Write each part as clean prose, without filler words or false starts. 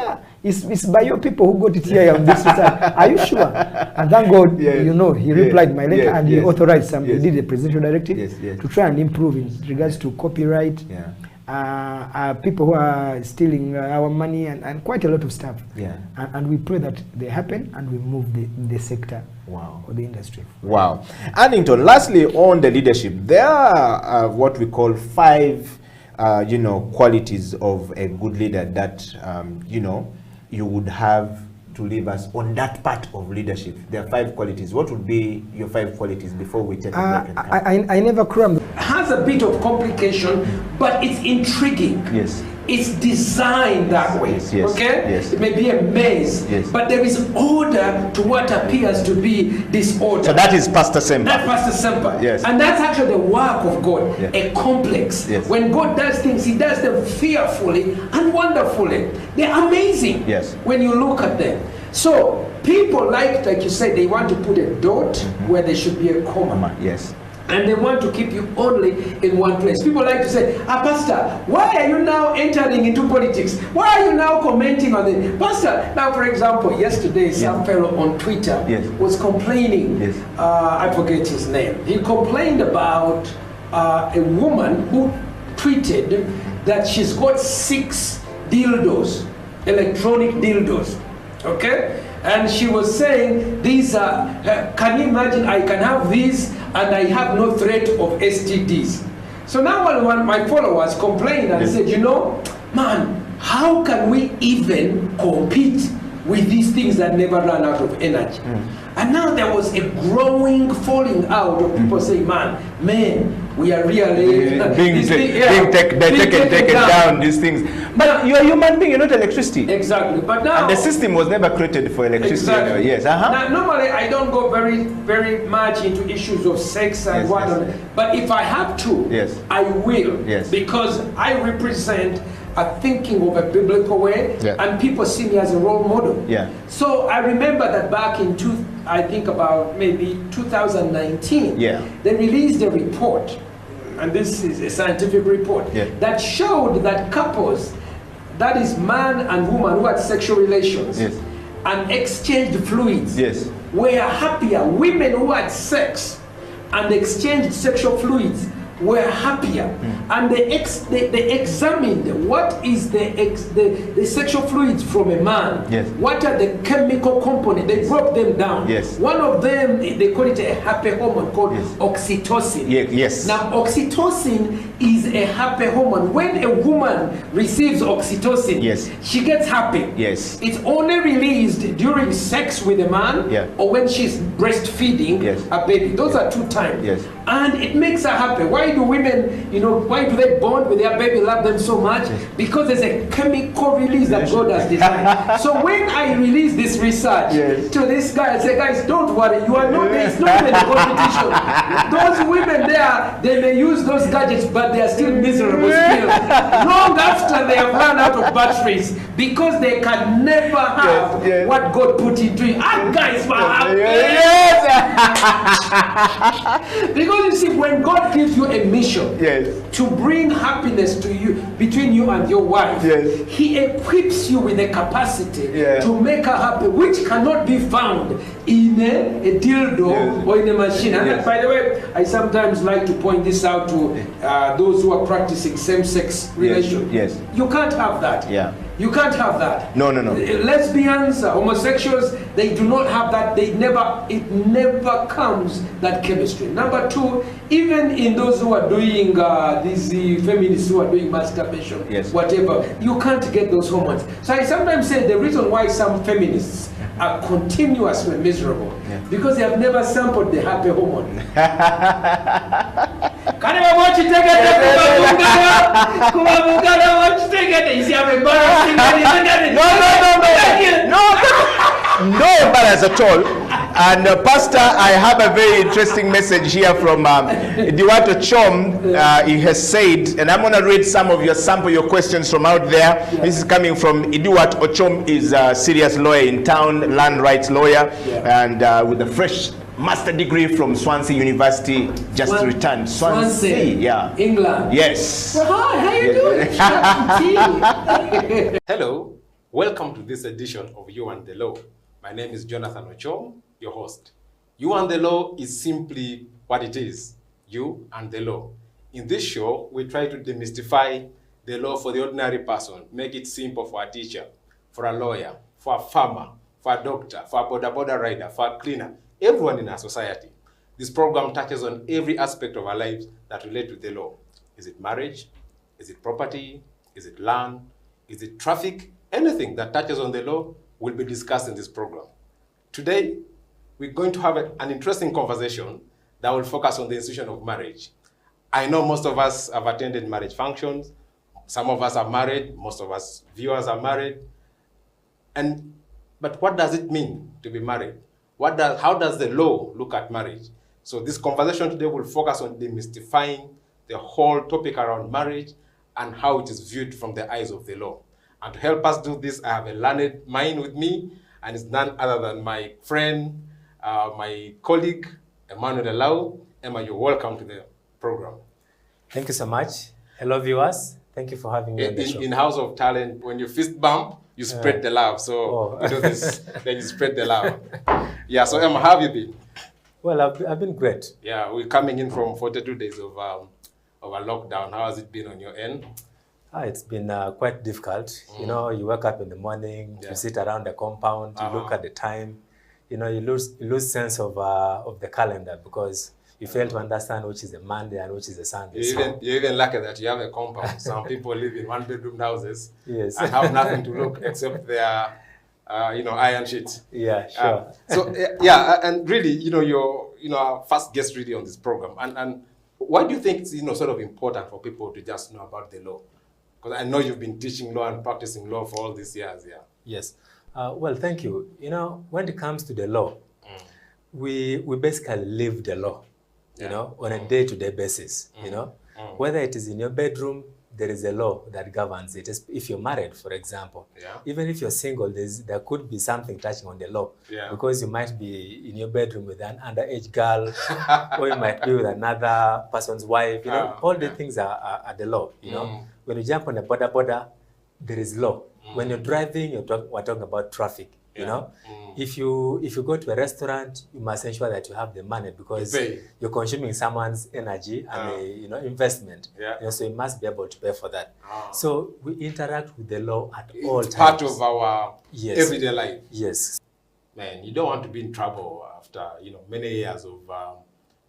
yeah, it's by your people who got it here on this research. Are you sure? And thank God, he replied my letter and he authorized some, he did a presidential directive to try and improve in regards to copyright, people who are stealing our money and quite a lot of stuff. And we pray that they happen and we move the sector or the industry. Wow. Addington, lastly on the leadership, there are what we call 5 qualities of a good leader that, you would have to leave us on that part of leadership. There are 5 qualities. What would be your 5 qualities before we take a break? I never crammed. Has a bit of complication, but it's intriguing. Yes. It's designed that way. Yes. Okay? Yes. It may be a maze, but there is order to what appears to be disorder. So that is Pastor Semper. That's Pastor Semper. Yes. And that's actually the work of God, a complex. Yes. When God does things, he does them fearfully and wonderfully. They're amazing when you look at them. So people like you said, they want to put a dot where there should be a comma. Yes. And they want to keep you only in one place. People like to say, Pastor, why are you now entering into politics? Why are you now commenting on it? Pastor, now for example, yesterday some fellow on Twitter was complaining, I forget his name. He complained about a woman who tweeted that she's got 6 dildos, electronic dildos, okay? And she was saying, these are, can you imagine, I can have these and I have no threat of STDs. So now one of my followers complained and said, man, how can we even compete with these things that never run out of energy? And now there was a growing falling out of people saying, man, we are really being taken down, these things. But you're a human being, you're not electricity. Exactly. But now, and the system was never created for electricity. Exactly. Yes. Now, normally I don't go very, very much into issues of sex and whatnot. But if I have to, I will. Because I represent a thinking of a biblical way, and people see me as a role model. So I remember that back in I think about maybe 2019, they released a report, and this is a scientific report, that showed that couples, that is man and woman who had sexual relations and exchanged fluids, were happier. Women who had sex and exchanged sexual fluids were happier. And they examined what is the sexual fluids from a man. What are the chemical components? They broke them down. One of them, they call it a happy hormone called oxytocin. Now oxytocin is a happy hormone. When a woman receives oxytocin, she gets happy. It's only released during sex with a man or when she's breastfeeding a baby. Those are 2 times. And it makes her happy. Why do women, why do they bond with their baby, love them so much? Because there's a chemical release that God has designed. So when I release this research to this guy, I say, guys, don't worry, you are not, it's not even a competition. Those women there, they may use those gadgets, but they are still miserable still. Long after they have run out of batteries, because they can never have what God put into you. Guys were happy. Because you see, when God gives you a mission to bring happiness to you, between you and your wife, he equips you with the capacity to make her happy, which cannot be found in a dildo or in a machine. And by the way, I sometimes like to point this out to those who are practicing same-sex relations. You can't have that. You can't have that. No. Lesbians, homosexuals, they do not have that. It never comes, that chemistry. Number 2, even in those who are doing these feminists who are doing masturbation, whatever, you can't get those hormones. So I sometimes say the reason why some feminists are continuously miserable because they have never sampled the happy hormone. Can you watch it again? You see, I'm embarrassing. No embarrass at all. And Pastor, I have a very interesting message here from Edward Ochom. He has said, and I'm going to read sample your questions from out there. This is coming from Edward Ochom. Is a serious lawyer in town, land rights lawyer, and with a fresh master degree from Swansea University, just returned. Swansea, England. Yes. Well, hi, how you doing? Hello, Welcome to this edition of You and the Law. My name is Jonathan Ochom, your host. You and the Law is simply what it is, you and the law. In this show, we try to demystify the law for the ordinary person, make it simple for a teacher, for a lawyer, for a farmer, for a doctor, for a border rider, for a cleaner, everyone in our society. This program touches on every aspect of our lives that relate to the law. Is it marriage? Is it property? Is it land? Is it traffic? Anything that touches on the law will be discussed in this program. Today, we're going to have an interesting conversation that will focus on the institution of marriage. I know most of us have attended marriage functions. Some of us are married. Most of us viewers are married. But what does it mean to be married? How does the law look at marriage? So this conversation today will focus on demystifying the whole topic around marriage and how it is viewed from the eyes of the law. And to help us do this, I have a learned mind with me, and it's none other than my friend, my colleague, Emmanuel Elau. Emma, you're welcome to the program. Thank you so much. Hello, viewers. Thank you for having me on the show. In House of Talent, when you fist bump, you spread the love. So you do this, then you spread the love. Yeah, so Emma, how have you been? Well, I've been great. Yeah, we're coming in from 42 days of a lockdown. How has it been on your end? It's been quite difficult. You know, you wake up in the morning, you sit around the compound, you look at the time. You know, you lose sense of the calendar because you fail to understand which is a Monday and which is a Sunday. You're even lucky that you have a compound. Some people live in one-bedroom houses and have nothing to look except their, iron sheets. Yeah, sure. And really, you're, our first guest really on this program. And why do you think it's, sort of important for people to just know about the law? Because I know you've been teaching law and practicing law for all these years, yeah. Yes. Well, thank you. You know, when it comes to the law, we basically live the law, on a day-to-day basis, Whether it is in your bedroom, there is a law that governs it. If you're married, for example, even if you're single, there could be something touching on the law because you might be in your bedroom with an underage girl or you might be with another person's wife. All the things are the law, When you jump on a border, there is law. When you're driving, we're talking about traffic, If you go to a restaurant, you must ensure that you have the money because you're consuming someone's energy and investment. So you must be able to pay for that. So we interact with the law at all times. It's part of our everyday life. Yes. Man, you don't want to be in trouble after many years of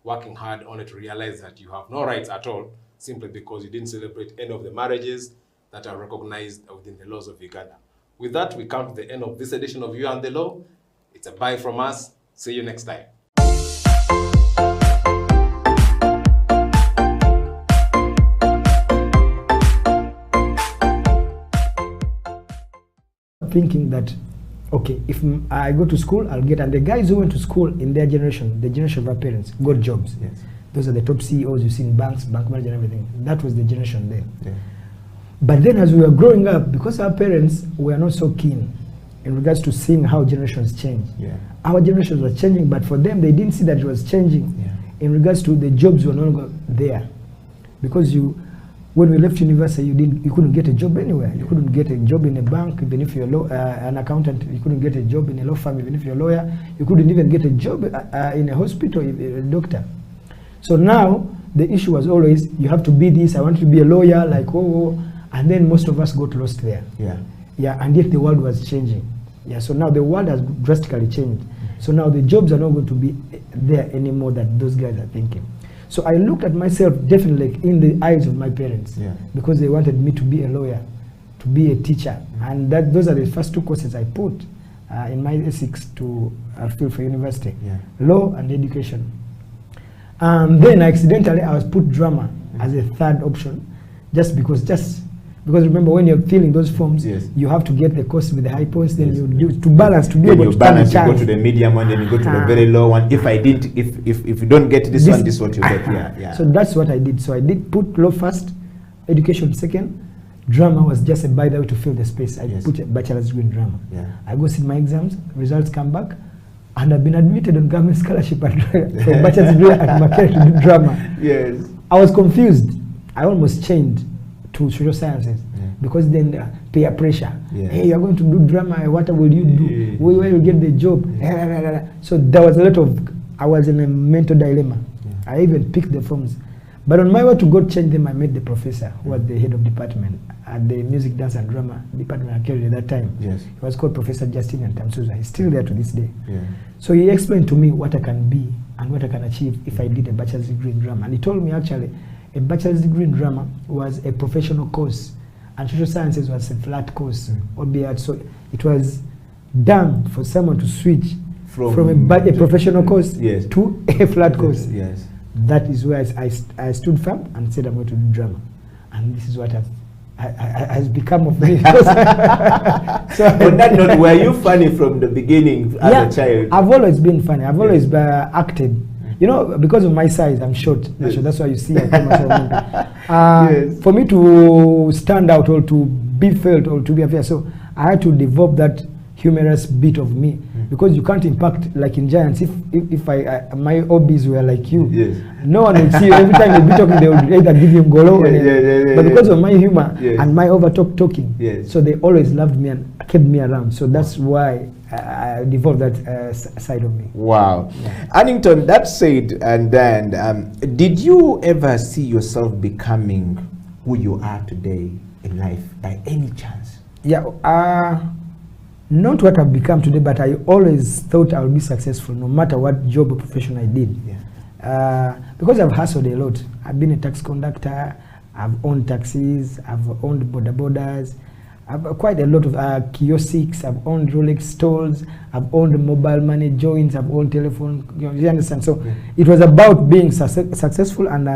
working hard only to realize that you have no rights at all simply because you didn't celebrate any of the marriages that are recognized within the laws of Uganda. With that, we come to the end of this edition of You and the Law. It's a bye from us. See you next time. Thinking that, okay, if I go to school, I'll get, and the guys who went to school in their generation, the generation of our parents, got jobs. Yes. Those are the top CEOs you see in banks, bank manager and everything. That was the generation then. Yeah. But then as we were growing up, because our parents were not so keen in regards to seeing how generations change. Yeah. Our generations were changing, but for them, they didn't see that it was changing in regards to the jobs were no longer there. Because when we left university, you couldn't get a job anywhere. You couldn't get a job in a bank, even if you're an accountant. You couldn't get a job in a law firm, even if you're a lawyer. You couldn't even get a job in a hospital, if you're a doctor. So now, the issue was always, you have to be this, I want to be a lawyer, and then most of us got lost there. And yet the world was changing. So now the world has drastically changed. So now the jobs are not going to be there anymore that those guys are thinking. So I looked at myself definitely in the eyes of my parents because they wanted me to be a lawyer, to be a teacher. And those are the first two courses I put in my S6 to fill for university, law and education. Then accidentally I was put drama as a third option because remember when you're filling those forms, you have to get the course with the high points, then you do to balance to be able to balance. You go to the medium one, then you go to the very low one. If you don't get this one, this is what you get. So that's what I did. So I did put law first, education second, drama was just a by the way to fill the space. I put a bachelor's degree in drama. I go sit my exams, results come back, and I've been admitted on government scholarship for bachelor's degree at Makerere to do drama. I was confused. I almost changed to social sciences because then peer pressure. Hey, you're going to do drama. What will you do? Where will you get the job? So there was a lot of, I was in a mental dilemma. I even picked the forms. But on my way to go change them, I met the professor who was the head of department at the music, dance and drama department I carried at that time. He was called Professor Justinian Tamsuza. He's still there to this day. So he explained to me what I can be and what I can achieve if I did a bachelor's degree in drama. And he told me actually a bachelor's degree in drama was a professional course and social sciences was a flat course. Albeit, so it was done for someone to switch from a professional course to a flat course. That is where I stood firm and said I'm going to do drama, and this is what has become of me. So on that note, were you funny from the beginning as a child? I've always been funny. I've always acted. You know, because of my size, I'm short. So that's why you see I call myself for me to stand out or to be felt or to be fair, so I had to develop that humorous bit of me. Because you can't impact like in Giants. If my hobbies were like you, no one would see you. Every time you'd be talking, they would either give you golo. But because of my humor and my talking, so they always loved me and kept me around. So that's why I developed that side of me. Wow. Annington, that said, and then, did you ever see yourself becoming who you are today in life by any chance? Not what I've become today, but I always thought I would be successful no matter what job or profession I did. Because I've hustled a lot. I've been a taxi conductor, I've owned taxis, I've owned borders, I've quite a lot of kiosks, I've owned Rolex stores, I've owned mobile money joints, I've owned telephone, you understand? So it was about being successful and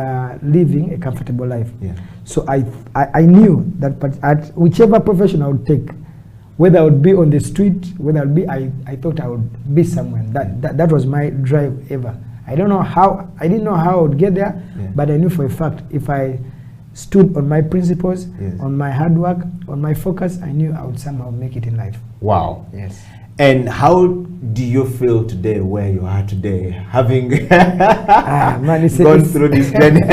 living a comfortable life. So I knew that at whichever profession I would take, whether I would be on the street, whether I'd be, I thought I would be somewhere. That was my drive ever. I didn't know how I would get there, but I knew for a fact if I stood on my principles, on my hard work, on my focus, I knew I would somehow make it in life. Wow. Yes. And how do you feel today where you are today, having gone through this journey?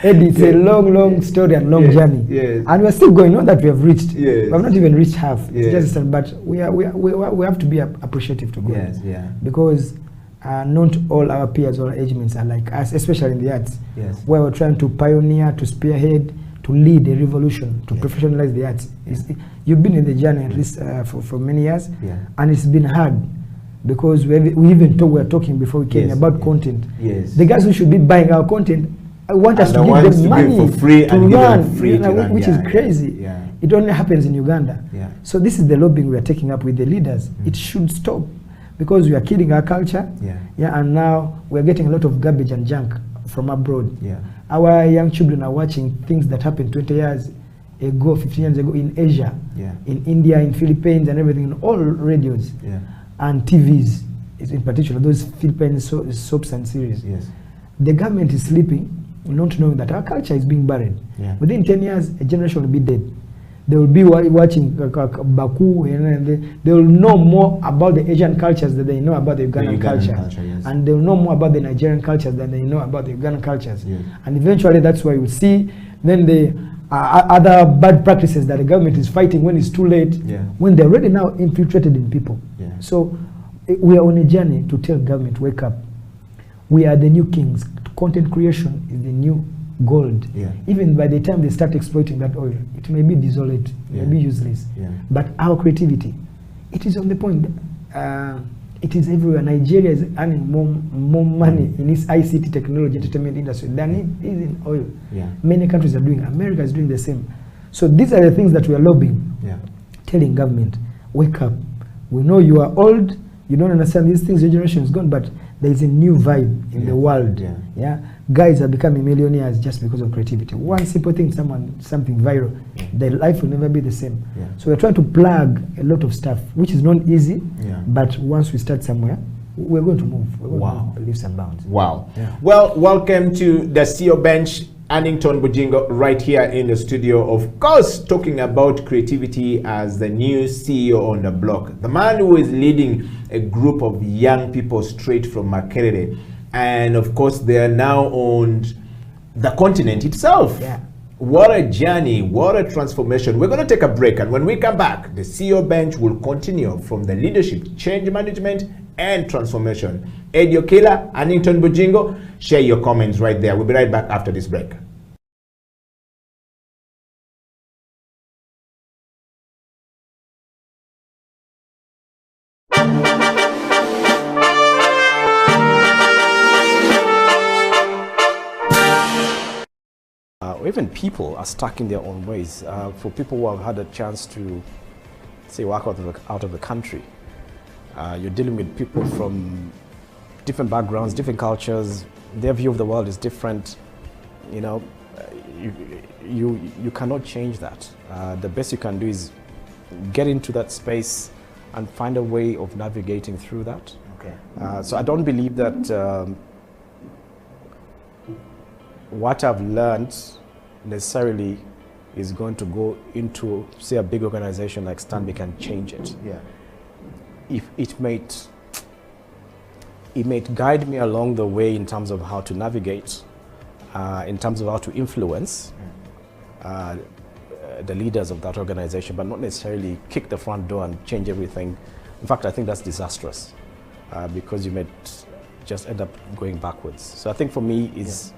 Eddie, it's a long story and long journey. And we're still going, not that we have reached. We have not even reached half. It's just, but we have to be appreciative to God. Because not all our peers or age mates are like us, especially in the arts, where we're trying to pioneer, to spearhead, to lead a revolution, to professionalize the arts. You've been in the journey at least for many years, and it's been hard because we were talking before we came about content. The guys who should be buying our content want us to give them money for free to run, which is crazy. It only happens in Uganda. So this is the lobbying we are taking up with the leaders. It should stop because we are killing our culture. And now we are getting a lot of garbage and junk from abroad. Our young children are watching things that happened 20 years ago, 15 years ago in Asia, in India, in Philippines and everything, in all radios and TVs, in particular, those Philippine soaps and series. The government is sleeping, not knowing that our culture is being buried. Within 10 years, a generation will be dead. They will be watching Baku, and they will know more about the Asian cultures than they know about the Ugandan culture. And they will know more about the Nigerian cultures than they know about the Ugandan cultures. And eventually that's why you see then the other bad practices that the government is fighting when it's too late, when they're already now infiltrated in people. So we are on a journey to tell government, wake up. We are the new kings. Content creation is the new gold. Even by the time they start exploiting that oil, it may be desolate, it may be useless. But our creativity, it is on the point. It is everywhere. Nigeria is earning more money in its ICT technology entertainment industry than it is in oil. Many countries are doing. America is doing the same. So these are the things that we are lobbying, telling government, wake up. We know you are old, you don't understand these things, your generation is gone, but there is a new vibe in the world. Guys are becoming millionaires just because of creativity. One simple thing, something viral, their life will never be the same. So we're trying to plug a lot of stuff, which is not easy, but once we start somewhere, we're going to move. We're going to leave some bounds. Well, welcome to the CEO Bench. Annington Bugingo right here in the studio, of course, talking about creativity as the new CEO on the block. The man who is leading a group of young people straight from Makerere. And of course, they are now on the continent itself. What a journey, what a transformation. We're going to take a break, and when we come back, the CEO Bench will continue from the leadership, change management, and transformation. Eddie Okeela, Annington Bujingo, share your comments right there. We'll be right back after this break. Even people are stuck in their own ways. For people who have had a chance to, say, work out of the country, you're dealing with people from different backgrounds, different cultures. Their view of the world is different. You know, you cannot change that. The best you can do is get into that space and find a way of navigating through that. Okay. So I don't believe that what I've learned necessarily is going to go into, say, a big organization like Stanbic and change it. Yeah. If it may guide me along the way in terms of how to navigate, in terms of how to influence the leaders of that organization, but not necessarily kick the front door and change everything. In fact, I think that's disastrous because you may just end up going backwards. So I think for me is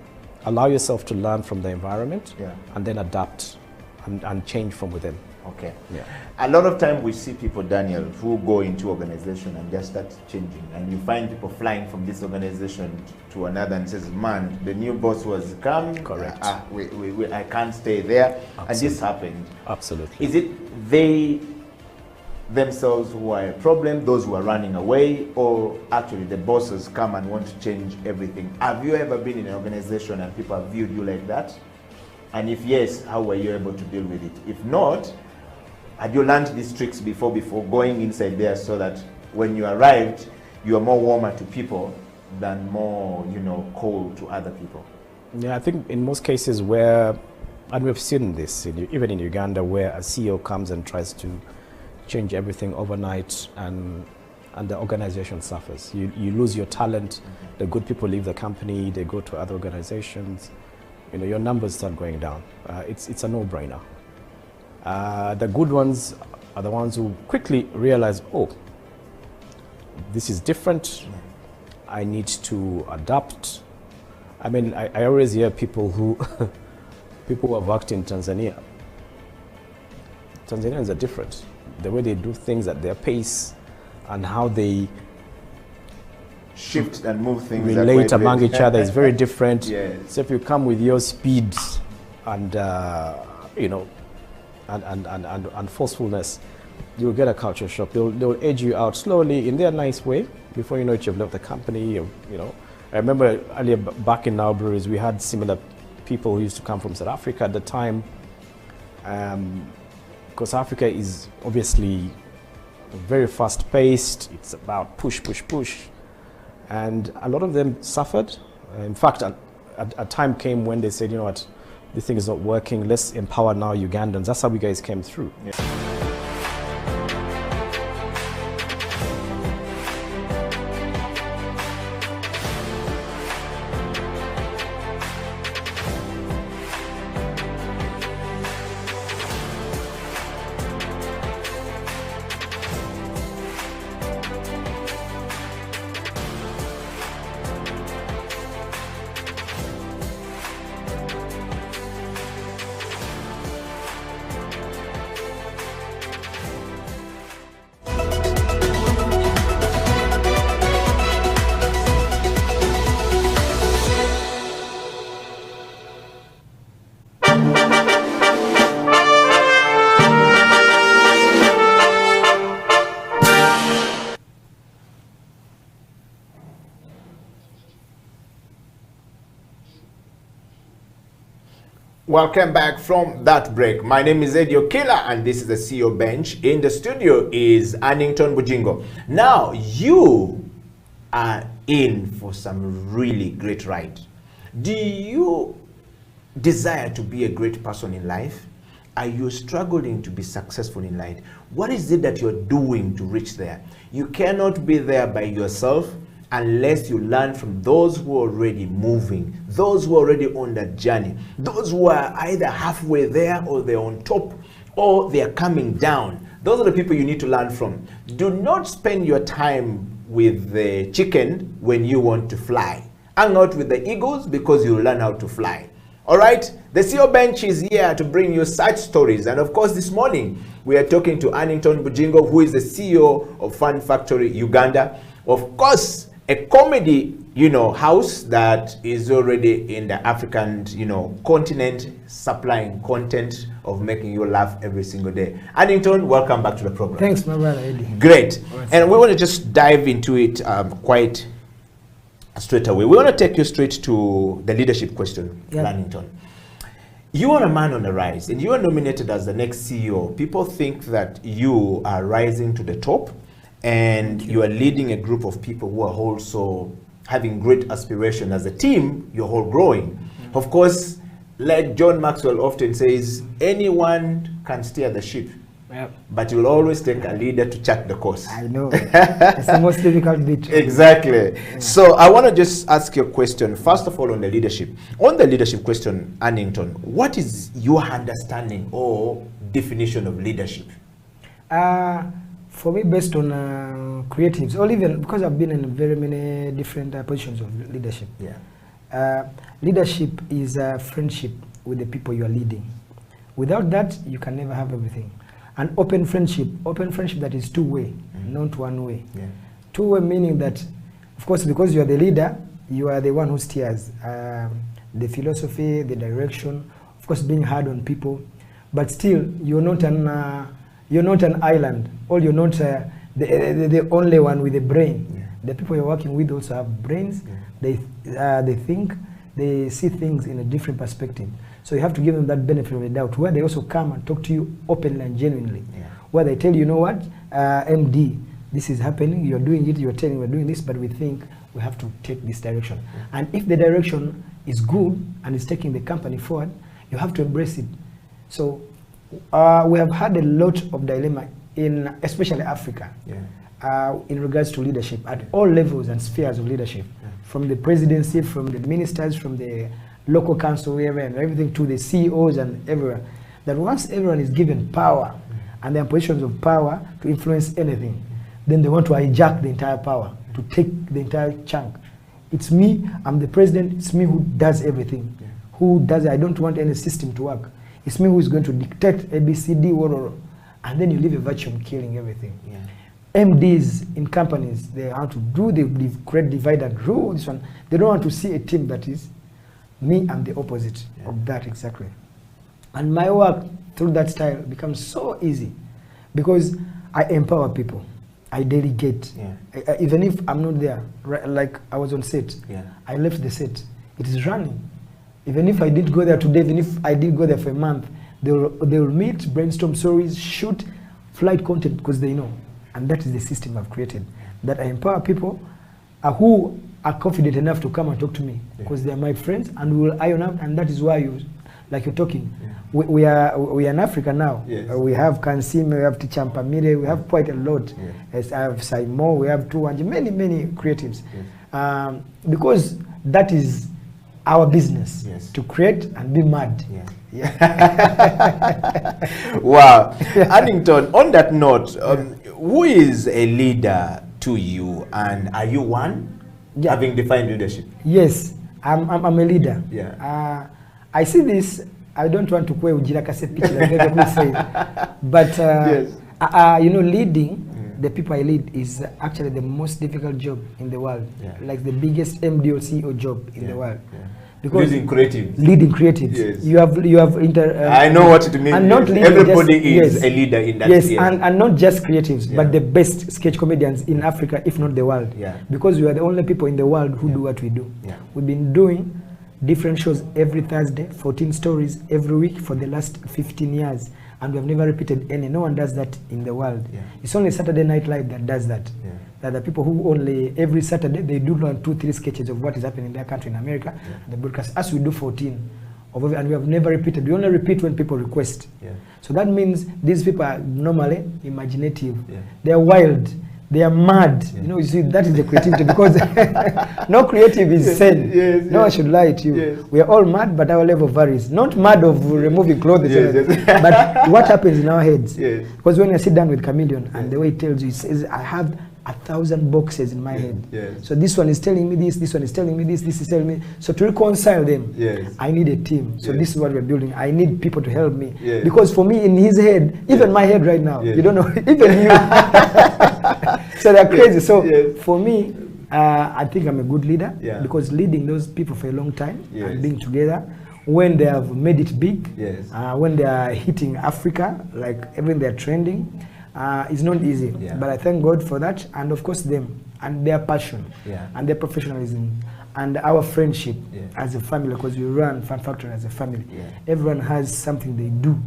allow yourself to learn from the environment and then adapt and change from within. Okay. Yeah. A lot of time we see people, Daniel, who go into organization and just start changing, and you find people flying from this organization to another and says, man, the new boss was come. Correct. I can't stay there. Absolutely. And this happened. Absolutely. Is it they themselves who are a problem, those who are running away, or actually the bosses come and want to change everything? Have you ever been in an organization and people have viewed you like that? And if yes, how were you able to deal with it? If not, had you learned these tricks before going inside there so that when you arrived, you are more warmer to people than more, cold to other people? Yeah, I think in most cases where, and we've seen this, even in Uganda, where a CEO comes and tries to change everything overnight and the organization suffers. You lose your talent, the good people leave the company, they go to other organizations, your numbers start going down. It's a no-brainer. The good ones are the ones who quickly realize, oh, this is different, I need to adapt. I mean, I always hear people who have worked in Tanzania. Tanzanians are different. The way they do things at their pace and how they shift and move things, relate among each other is very different. Yes. So if you come with your speed and and forcefulness, you'll get a culture shock. They'll edge you out slowly in their nice way. Before you know it, you've left the company. I remember earlier back in our breweries, we had similar people who used to come from South Africa at the time. Because Africa is obviously very fast-paced. It's about push, push, push. And a lot of them suffered. In fact, a time came when they said, you know what, this thing is not working. Let's empower now Ugandans. That's how you guys came through. Yeah. Welcome back from that break. My name is Eddie Okeela and this is the CEO Bench. In the studio is Annington Bujingo. Now, you are in for some really great ride. Do you desire to be a great person in life? Are you struggling to be successful in life? What is it that you're doing to reach there? You cannot be there by yourself. unless you learn from those who are already moving, those who are already on that journey, those who are either halfway there or they're on top or they're coming down. Those are the people you need to learn from. Do not spend your time with the chicken when you want to fly. Hang out with the eagles because you'll learn how to fly. All right, the CEO Bench is here to bring you such stories. And of course, this morning, we are talking to Annington Bujingo, who is the CEO of Fun Factory Uganda. Of course, a comedy, house that is already in the African, continent, supplying content of making you laugh every single day. Annington, welcome back to the program. Thanks, my brother Eddie. Great. And we want to just dive into it quite straight away. We want to take you straight to the leadership question, Annington. You are a man on the rise, and you are nominated as the next CEO. People think that you are rising to the top, and you are leading a group of people who are also having great aspiration. As a team, you're all growing. Of course, like John Maxwell often says, anyone can steer the ship. Yep. But you'll always take a leader to chart the course. I know. It's the most difficult bit. Exactly. Yeah. So I want to just ask you a question, first of all, on the leadership. On the leadership question, Annington, what is your understanding or definition of leadership? For me, based on creatives, or even because I've been in very many different positions of leadership. Yeah. Leadership is a friendship with the people you are leading. Without that, you can never have everything. An open friendship that is two-way, not one-way. Yeah. Two-way meaning that, of course, because you are the leader, you are the one who steers the philosophy, the direction, of course, being hard on people, but still, you're not an island, or you're not the only one with a brain. Yeah. The people you're working with also have brains. Yeah. They think, they see things in a different perspective. So you have to give them that benefit of the doubt, where they also come and talk to you openly and genuinely. Yeah. Where they tell you, what, MD, this is happening, you're doing it, you're telling we're doing this, but we think we have to take this direction. Yeah. And if the direction is good and is taking the company forward, you have to embrace it. So we have had a lot of dilemma in especially Africa, in regards to leadership at all levels and spheres of leadership, from the presidency, from the ministers, from the local council, wherever, and everything, to the CEOs and everywhere. That once everyone is given power and they're in positions of power to influence anything, then they want to hijack the entire power, to take the entire chunk. It's me, I'm the president, it's me who does everything. Who does it? I don't want any system to work. It's me who is going to dictate ABCD, and then you leave a vacuum killing everything. MDs in companies, they want to do the create divide and rule this one. They don't want to see a team that is me and the opposite of that exactly. And my work through that style becomes so easy because I empower people. I delegate. Even if I'm not there, like I was on set, I left the set. It is running. Even if I did go there today, even if I did go there for a month, they will meet, brainstorm stories, shoot flight content because they know. And that is the system I've created. That I empower people who are confident enough to come and talk to me because they are my friends, and we will iron out. And that is why you're talking. We are in Africa now. We have Kansime, we have Tichamba Mire, we have quite a lot. As I have Saimo, we have 200, many creatives. Because that is our business, to create and be mad. Wow. Annington, on that note, who is a leader to you, and are you one? Having defined leadership. Yes, I'm a leader. I see this. I don't want to quote Ujira Kase pitch like everyone says, but leading the people I lead is actually the most difficult job in the world. Like the biggest MD or CEO job in the world. Because leading creatives. Leading creatives. You have I know what it means. And not everybody is a leader in that. Yes, and not just creatives, but the best sketch comedians in Africa, if not the world. Because we are the only people in the world who do what we do. We've been doing different shows every Thursday, 14 stories every week for the last 15 years. And we've never repeated any. No one does that in the world. It's only Saturday Night Live that does that. That the people who only every Saturday they do 2-3 sketches of what is happening in their country in America. The broadcast, as we do 14 of and we have never repeated. We only repeat when people request. So that means these people are normally imaginative. They are wild. They are mad. You know, you see, that is the creativity, because no creative is sane. No one should lie to you. We are all mad, but our level varies. Not mad of removing clothes, but what happens in our heads. Because when you sit down with Chameleon, and the way he tells you, he says, I have 1,000 boxes in my head. So this one is telling me this one is telling me this is telling me. So to reconcile them, I need a team. So this is what we're building. I need people to help me. Because for me, in his head, even my head right now, you don't know, even you. So they're crazy. So for me, I think I'm a good leader, because leading those people for a long time and being together, when they have made it big, when they are hitting Africa, like everything they're trending, it's not easy. But I thank God for that, and of course them and their passion and their professionalism and our friendship as a family, because we run Fun Factory as a family. Everyone has something they do.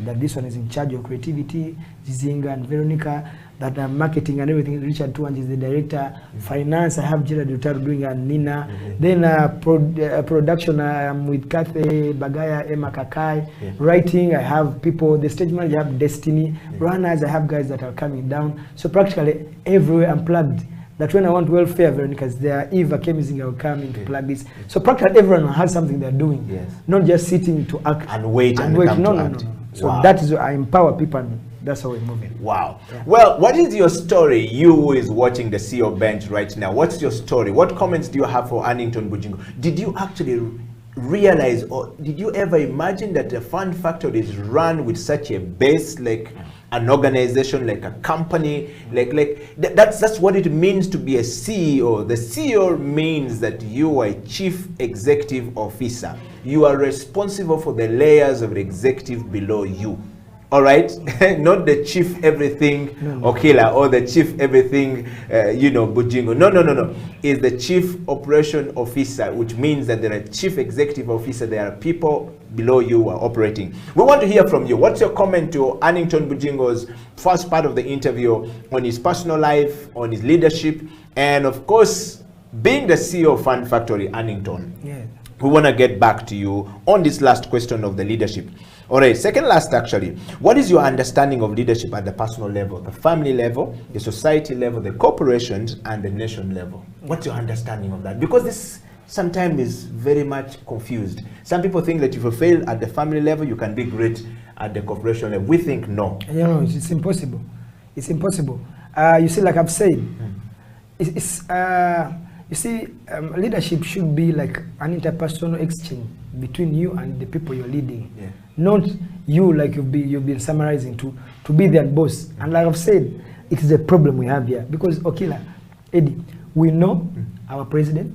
That this one is in charge of creativity, Zizinga and Veronica, that are marketing and everything. Richard Tuanji is the director. Finance, I have Gerard Dutaro doing, and Nina. Then production, I'm with Kathy Bagaya, Emma Kakai. Writing, I have people. The stage manager, I have Destiny. Runners, I have guys that are coming down. So practically everywhere I'm plugged. That when I want welfare, Veronica's there. Eva Kemizinga will come in to plug this. So practically everyone has something they're doing. Not just sitting to act and wait. No. So that is, I empower people, and that's how we're moving. Wow. Well, what is your story? You who is watching the CEO Bench right now, what's your story? What comments do you have for Annington Bujingo? Did you actually realize, or did you ever imagine that the Fun Factory is run with such a base, like an organization, like a company, that's what it means to be a CEO. The CEO means that you are a chief executive officer. You are responsible for the layers of the executive below you. All right, not the chief everything Okila or the chief everything, Bujingo. No. Is the chief operation officer, which means that there are chief executive officer. There are people below you who are operating. We want to hear from you. What's your comment to Annington Bujingo's first part of the interview on his personal life, on his leadership, and of course, being the CEO of Fun Factory, Annington? We want to get back to you on this last question of the leadership. All right, second last actually, what is your understanding of leadership at the personal level, the family level, the society level, the corporations, and the nation level? What's your understanding of that? Because this sometimes is very much confused. Some people think that if you fail at the family level, you can be great at the corporation level. We think no. It's impossible. It's impossible. You see, like I've said, you see, leadership should be like an interpersonal exchange between you and the people you're leading. Not you, like you've been summarizing, to be their boss. And like I've said, it is a problem we have here. Because, Okila, Eddie, we know our president.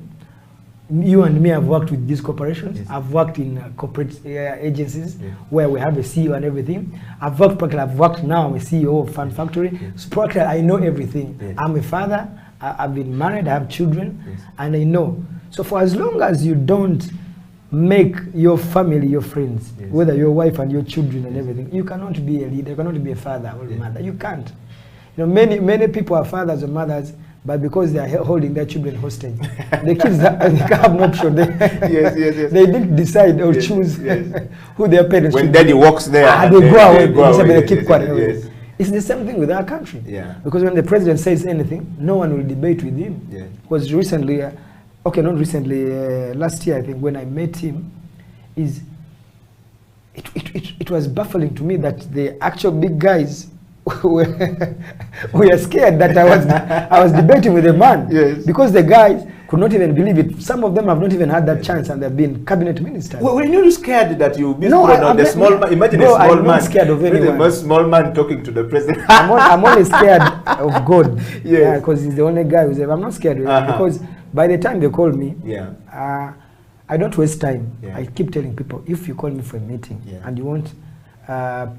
You and me have worked with these corporations. I've worked in corporate agencies where we have a CEO and everything. I've worked now, I'm a CEO of Fun Factory. So practically, I know everything. I'm a father. I've been married, I have children, and I know. So for as long as you don't make your family your friends, whether your wife and your children and everything, you cannot be a leader, you cannot be a father or a mother. You can't. Many people are fathers or mothers, but because they are holding their children hostage, the kids they have no option. They didn't decide or choose who their parents. When daddy walks there, they go away. They keep quiet. It's the same thing with our country. Because when the president says anything, no one will debate with him. Because recently, not recently, last year I think when I met him, it was baffling to me that the actual big guys were scared that I was debating with a man. Because the guys could not even believe it. Some of them have not even had that chance, and they've been cabinet ministers. Well, were you scared that you'll be imagine a small man. Not scared of anyone. The small man talking to the president. I'm only scared of God. Because he's the only guy who's ever. I'm not scared of him because by the time they call me, I don't waste time. I keep telling people, if you call me for a meeting and you want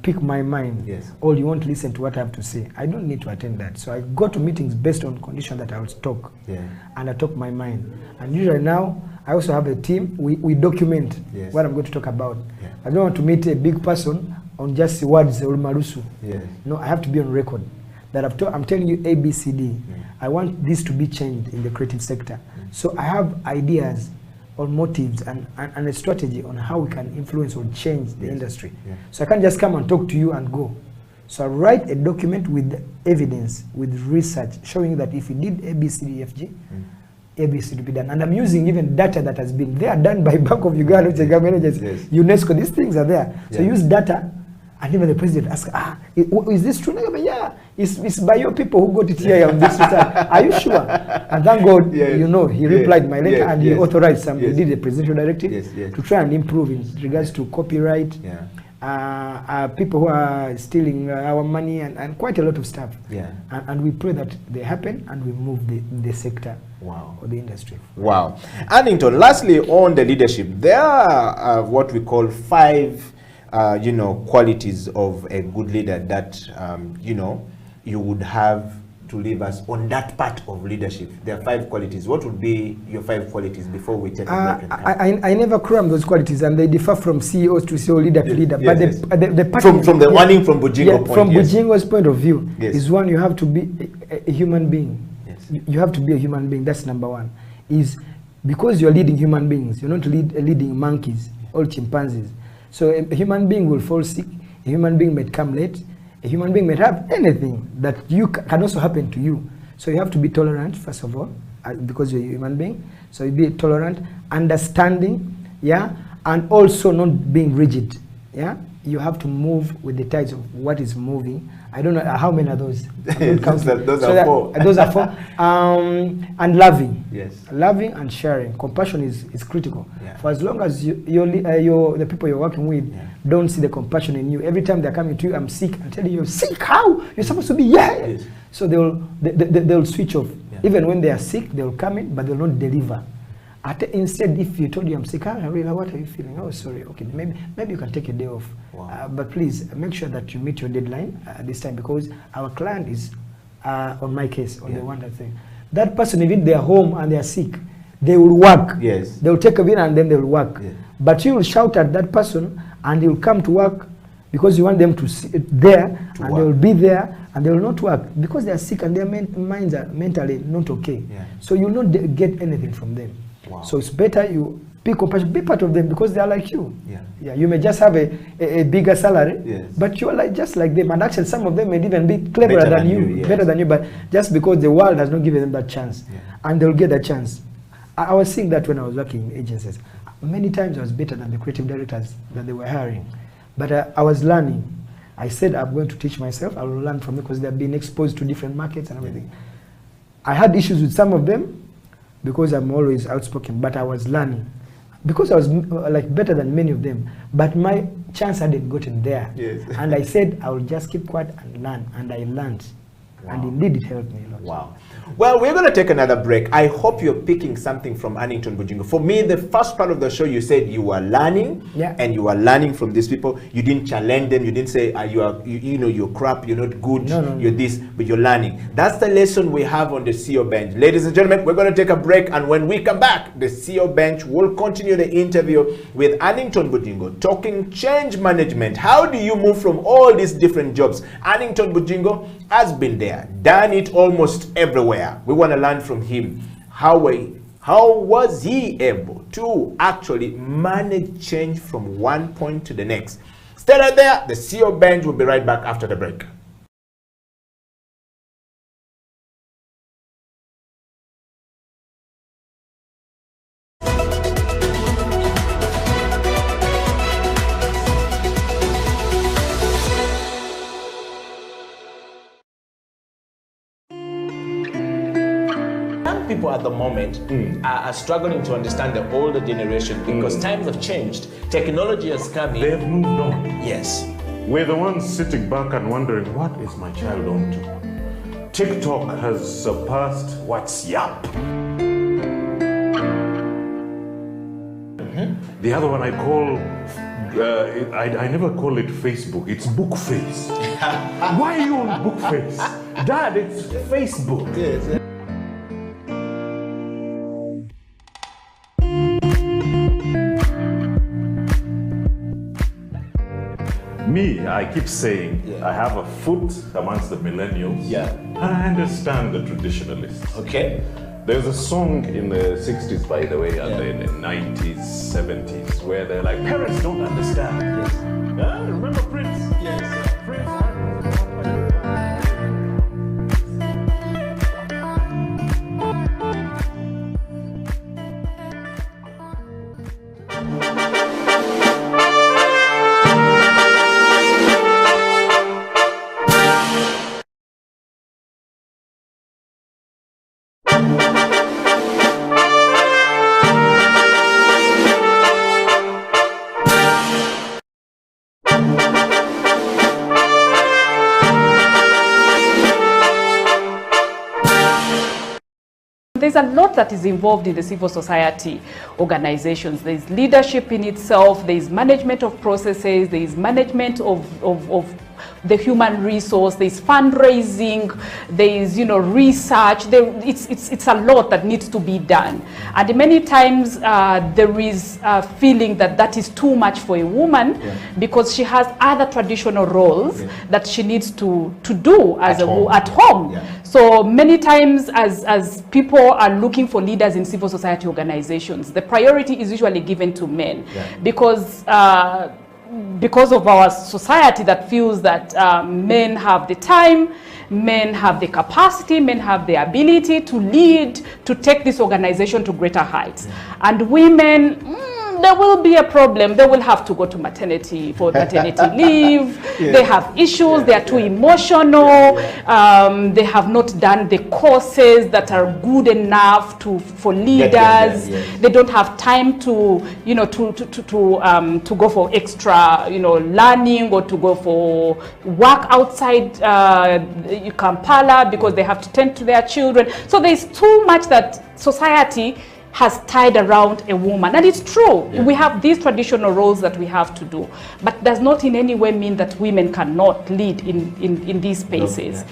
pick my mind, or you won't listen to what I have to say, I don't need to attend that. So I go to meetings based on condition that I will talk, and I talk my mind. And usually now, I also have a team, we document what I'm going to talk about. I don't want to meet a big person on just words or marusu. No, I have to be on record. That I'm telling you A, B, C, D. I want this to be changed in the creative sector. So I have ideas on motives and a strategy on how we can influence or change the industry. So I can't just come and talk to you and go. So I write a document with evidence, with research, showing that if you did A, B, C, D, F, G, A, B, C to be done. And I'm using even data that has been there, done by Bank of Uganda, which is a government agency, UNESCO, these things are there. So use data, and even the president asks, is this true? Yeah, it's by your people who got it here on this research. Are you sure? And thank God, you know, he replied my letter and he authorized some, he did a presidential directive to try and improve in regards to copyright, people who are stealing our money and quite a lot of stuff. And we pray that they happen and we move the sector or the industry. Wow. Annington, lastly on the leadership, there are what we call 5 you know, qualities of a good leader that you know, you would have to leave us on that part of leadership. There are 5 qualities. What would be your 5 qualities before we take a break? I never cram those qualities, and they differ from CEOs to CEO, leader to leader. But the from the warning from Bujingo point, from Bujingo's point of view, is one, you have to be a human being. You have to be a human being. That's number 1. Is because you're leading human beings, you're not leading monkeys or chimpanzees. So a human being will fall sick. A human being may come late. A human being may have anything that you can also happen to you. So you have to be tolerant, first of all, because you're a human being. So you be tolerant, understanding, and also not being rigid. You have to move with the tides of what is moving. I don't know how many are those. those are 4. Those are 4. And loving. Loving and sharing. Compassion is critical. For as long as the people you're working with don't see the compassion in you, every time they're coming to you, I'm sick, and telling you, sick, how? You're supposed to be, So they'll switch off. Even when they are sick, they'll come in, but they'll not deliver. Instead, if you told you I'm sick, really, what are you feeling? Oh, sorry. Okay, maybe you can take a day off. But please make sure that you meet your deadline this time, because our client is on my case, on the one that thing. That person, even they're home and they're sick, they will work. They will take a bit and then they will work. But you will shout at that person and they will come to work because you want them to sit there and they will be there and they will not work because they are sick and their minds are mentally not okay. So you will not get anything from them. So it's better you be compassionate, be part of them because they are like you. You may just have a bigger salary, but you are just like them. And actually, some of them may even be cleverer than you, better than you, but just because the world has not given them that chance, and they'll get that chance. I was seeing that when I was working in agencies. Many times I was better than the creative directors that they were hiring, but I was learning. I said I'm going to teach myself. I will learn from it because they've been exposed to different markets and everything. I had issues with some of them because I'm always outspoken, but I was learning. Because I was like better than many of them, but my chance hadn't gotten there. And I said I will just keep quiet and learn, and I learned. And indeed it helped me a lot. Well, we're going to take another break. I hope you're picking something from Annington Bujingo. For me, the first part of the show, you said you were learning, and you were learning from these people. You didn't challenge them. You didn't say, you're crap, you're not good, you're this, but you're learning. That's the lesson we have on the CEO Bench. Ladies and gentlemen, we're going to take a break, and when we come back, the CEO Bench will continue the interview with Annington Bujingo, talking change management. How do you move from all these different jobs? Annington Bujingo has been there, done it almost everywhere. We want to learn from him. How was he able to actually manage change from one point to the next? Stay right there. The CEO Bench will be right back after the break. People at the moment are struggling to understand the older generation because times have changed. Technology has come in. They've moved on. Yes. We're the ones sitting back and wondering, what is my child on to? TikTok has surpassed WhatsApp. The other one I call, I never call it Facebook, it's Bookface. Why are you on Bookface? Dad, it's Facebook. Yes. Me, I keep saying I have a foot amongst the millennials. And I understand the traditionalists. There's a song in the 60s, by the way, and in the 90s, 70s, where they're like, parents don't understand. Remember Prince? Prince. There's a lot that is involved in the civil society organizations. There's leadership in itself, there's management of processes, there's management of the human resource, there's fundraising, there's research. It's a lot that needs to be done, and many times there is a feeling that is too much for a woman because she has other traditional roles that she needs to do as at home. So many times as people are looking for leaders in civil society organizations, the priority is usually given to men because of our society that feels that men have the time, men have the capacity, men have the ability to lead, to take this organization to greater heights. And women, there will be a problem. They will have to go to maternity leave. They have issues. They are too emotional. They have not done the courses that are good enough for leaders. They don't have time to to go for extra learning or to go for work outside Kampala because they have to tend to their children. So there's too much that society has tied around a woman, and it's true. We have these traditional roles that we have to do, but does not in any way mean that women cannot lead in these spaces.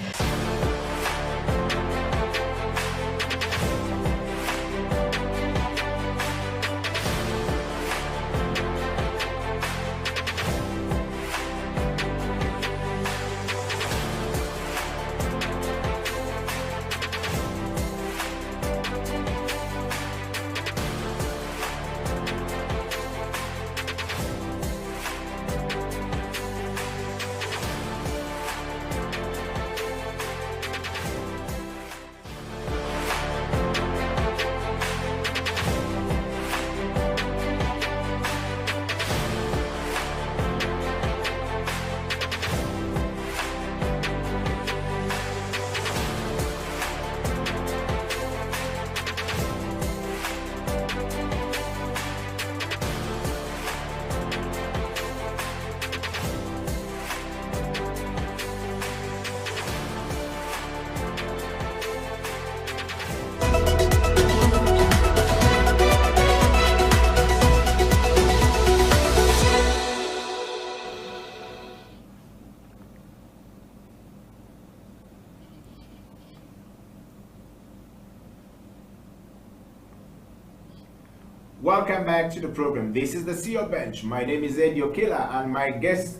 Welcome back to the program. This is the CEO Bench. My name is Eddie Okila, and my guest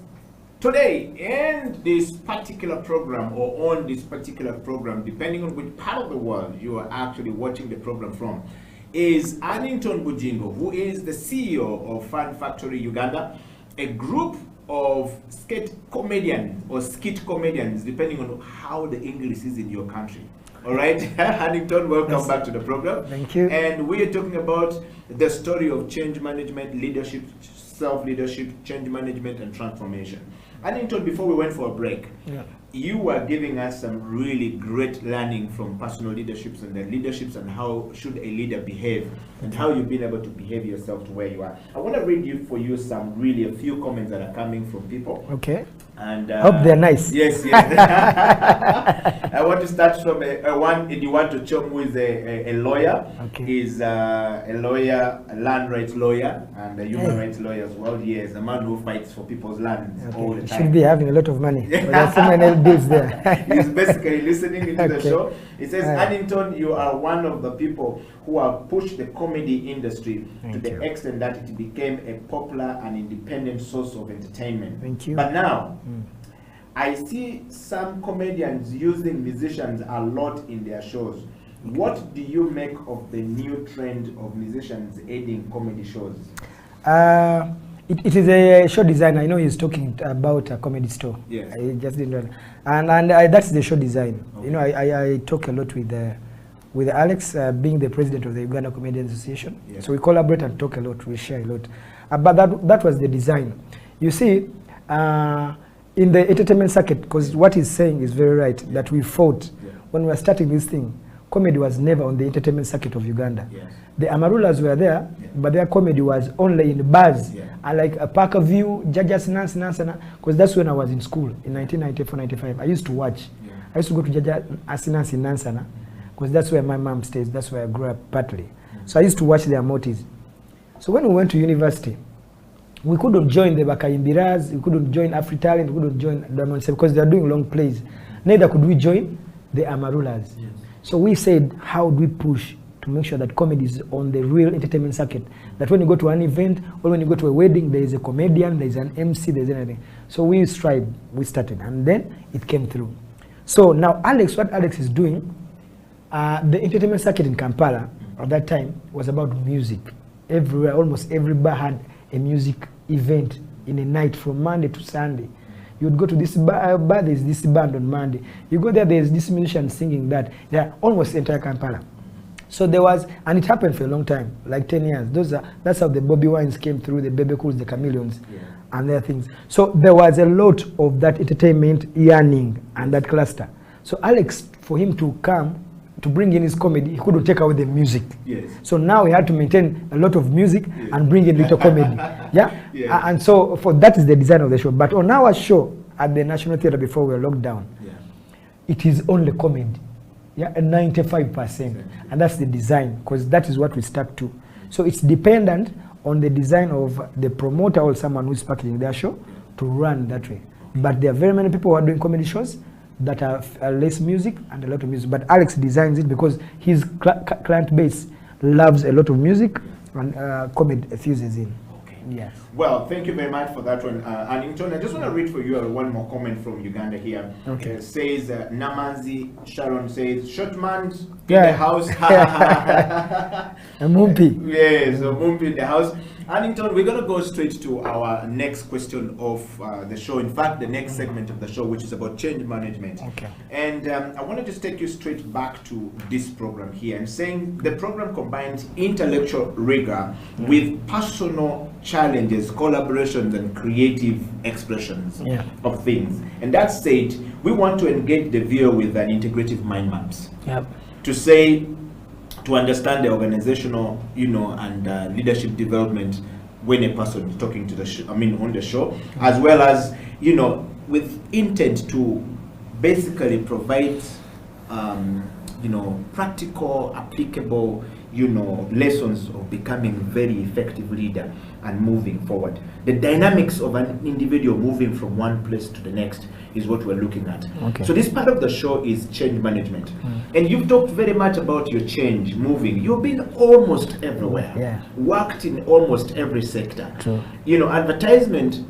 today in this particular program, or on this particular program, depending on which part of the world you are actually watching the program from, is Annington Bujingo, who is the CEO of Fun Factory Uganda, a group of skit comedians, depending on how the English is in your country. All right, Annington, welcome back to the program. Thank you. And we are talking about the story of change management, leadership, self-leadership, change management, and transformation. Annington, before we went for a break, you were giving us some really great learning from personal leaderships and the leaderships and how should a leader behave and how you've been able to behave yourself to where you are. I want to read a few comments that are coming from people. Okay. And hope they're nice. Yes. I want to start from one Ediwato Chom, who is a lawyer. Okay. He's a lawyer, a land rights lawyer, and a human rights lawyer as well. He is a man who fights for people's land all the time. Should be having a lot of money. But there's so many deals there. He's basically listening into the show. He says, Annington, you are one of the people who have pushed the comedy industry to the extent that it became a popular and independent source of entertainment. Thank you. But now, I see some comedians using musicians a lot in their shows. What do you make of the new trend of musicians aiding comedy shows? It is a show design. I know he's talking about a comedy store. Yes. I just didn't know. And that's the show design. Okay. You know, I talk a lot with Alex, being the president of the Uganda Comedians Association. Yes. So we collaborate and talk a lot. We share a lot. But that was the design. You see, in the entertainment circuit, because what he's saying is very right, that we fought when we were starting this thing. Comedy was never on the entertainment circuit of Uganda. Yes. The Amarulas were there, but their comedy was only in bars, like a Parker View, Jajas Nansana, because that's when I was in school in 1994-95. I used to watch. I used to go to Jajas Nansi Nansana, because that's where my mom stays. That's where I grew up partly. So I used to watch their motives. So when we went to university, we couldn't join the Bakaimbiras, we couldn't join AfriTalent, we couldn't join Diamond Seven because they are doing long plays. Neither could we join the Amarulas. Yes. So we said, how do we push to make sure that comedy is on the real entertainment circuit? That when you go to an event or when you go to a wedding, there is a comedian, there is an MC, there is anything. So we strived, we started, and then it came through. So now Alex, what Alex is doing, the entertainment circuit in Kampala at that time was about music. Everywhere, almost every bar had a music event in a night from Monday to Sunday. You would go to this bar, there's this band on Monday. You go there's this musician singing that. They're almost entire Kampala. So there was, and it happened for a long time, like 10 years. That's how the Bobby Wines came through, the Bebe Cools, the Chameleons, and their things. So there was a lot of that entertainment yearning and that cluster. So Alex, for him to come, to bring in his comedy, he couldn't take away the music. Yes. So now he had to maintain a lot of music and bring in little comedy. And so that is the design of the show. But on our show at the National Theatre before we were locked down, it is only comedy. 95%. And that's the design, because that is what we stuck to. So it's dependent on the design of the promoter or someone who's packaging their show to run that way. But there are very many people who are doing comedy shows that are less music and a lot of music. But Alex designs it because his client base loves a lot of music and comedy fuses in. Okay. Yes. Well, thank you very much for that one. Annington, I just want to read for you one more comment from Uganda here. Okay. It says, Namanzi Sharon says, Shotman in the house. A Mumpi. Yes, a Mumpi in the house. Annington, we're going to go straight to our next question of the show. In fact, the next segment of the show, which is about change management. Okay. And I want to just take you straight back to this program here and saying the program combines intellectual rigor with personal challenges, collaborations, and creative expressions of things. And that said, we want to engage the viewer with an integrative mind maps. Yep. To understand the organizational, and leadership development when a person is talking to the show, on the show, as well as, with intent to basically provide, practical, applicable, lessons of becoming very effective leader and moving forward. The dynamics of an individual moving from one place to the next is what we're looking at. Okay. So this part of the show is change management. And you've talked very much about your change, moving. You've been almost everywhere, worked in almost every sector. True. Advertisement,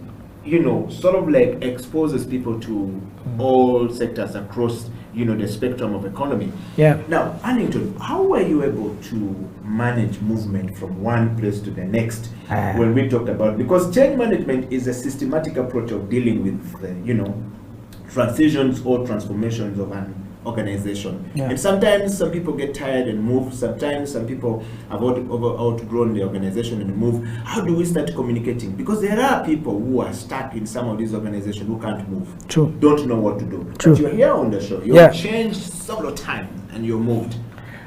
sort of like exposes people to all sectors across the spectrum of economy. Yeah. Now, Annington, how were you able to manage movement from one place to the next when we talked about, because change management is a systematic approach of dealing with, transitions or transformations of an organization. Yeah. And sometimes some people get tired and move. Sometimes some people have outgrown the organization and move. How do we start communicating? Because there are people who are stuck in some of these organizations who can't move. True. Don't know what to do. True. But you're here on the show. You've changed several times and you're moved.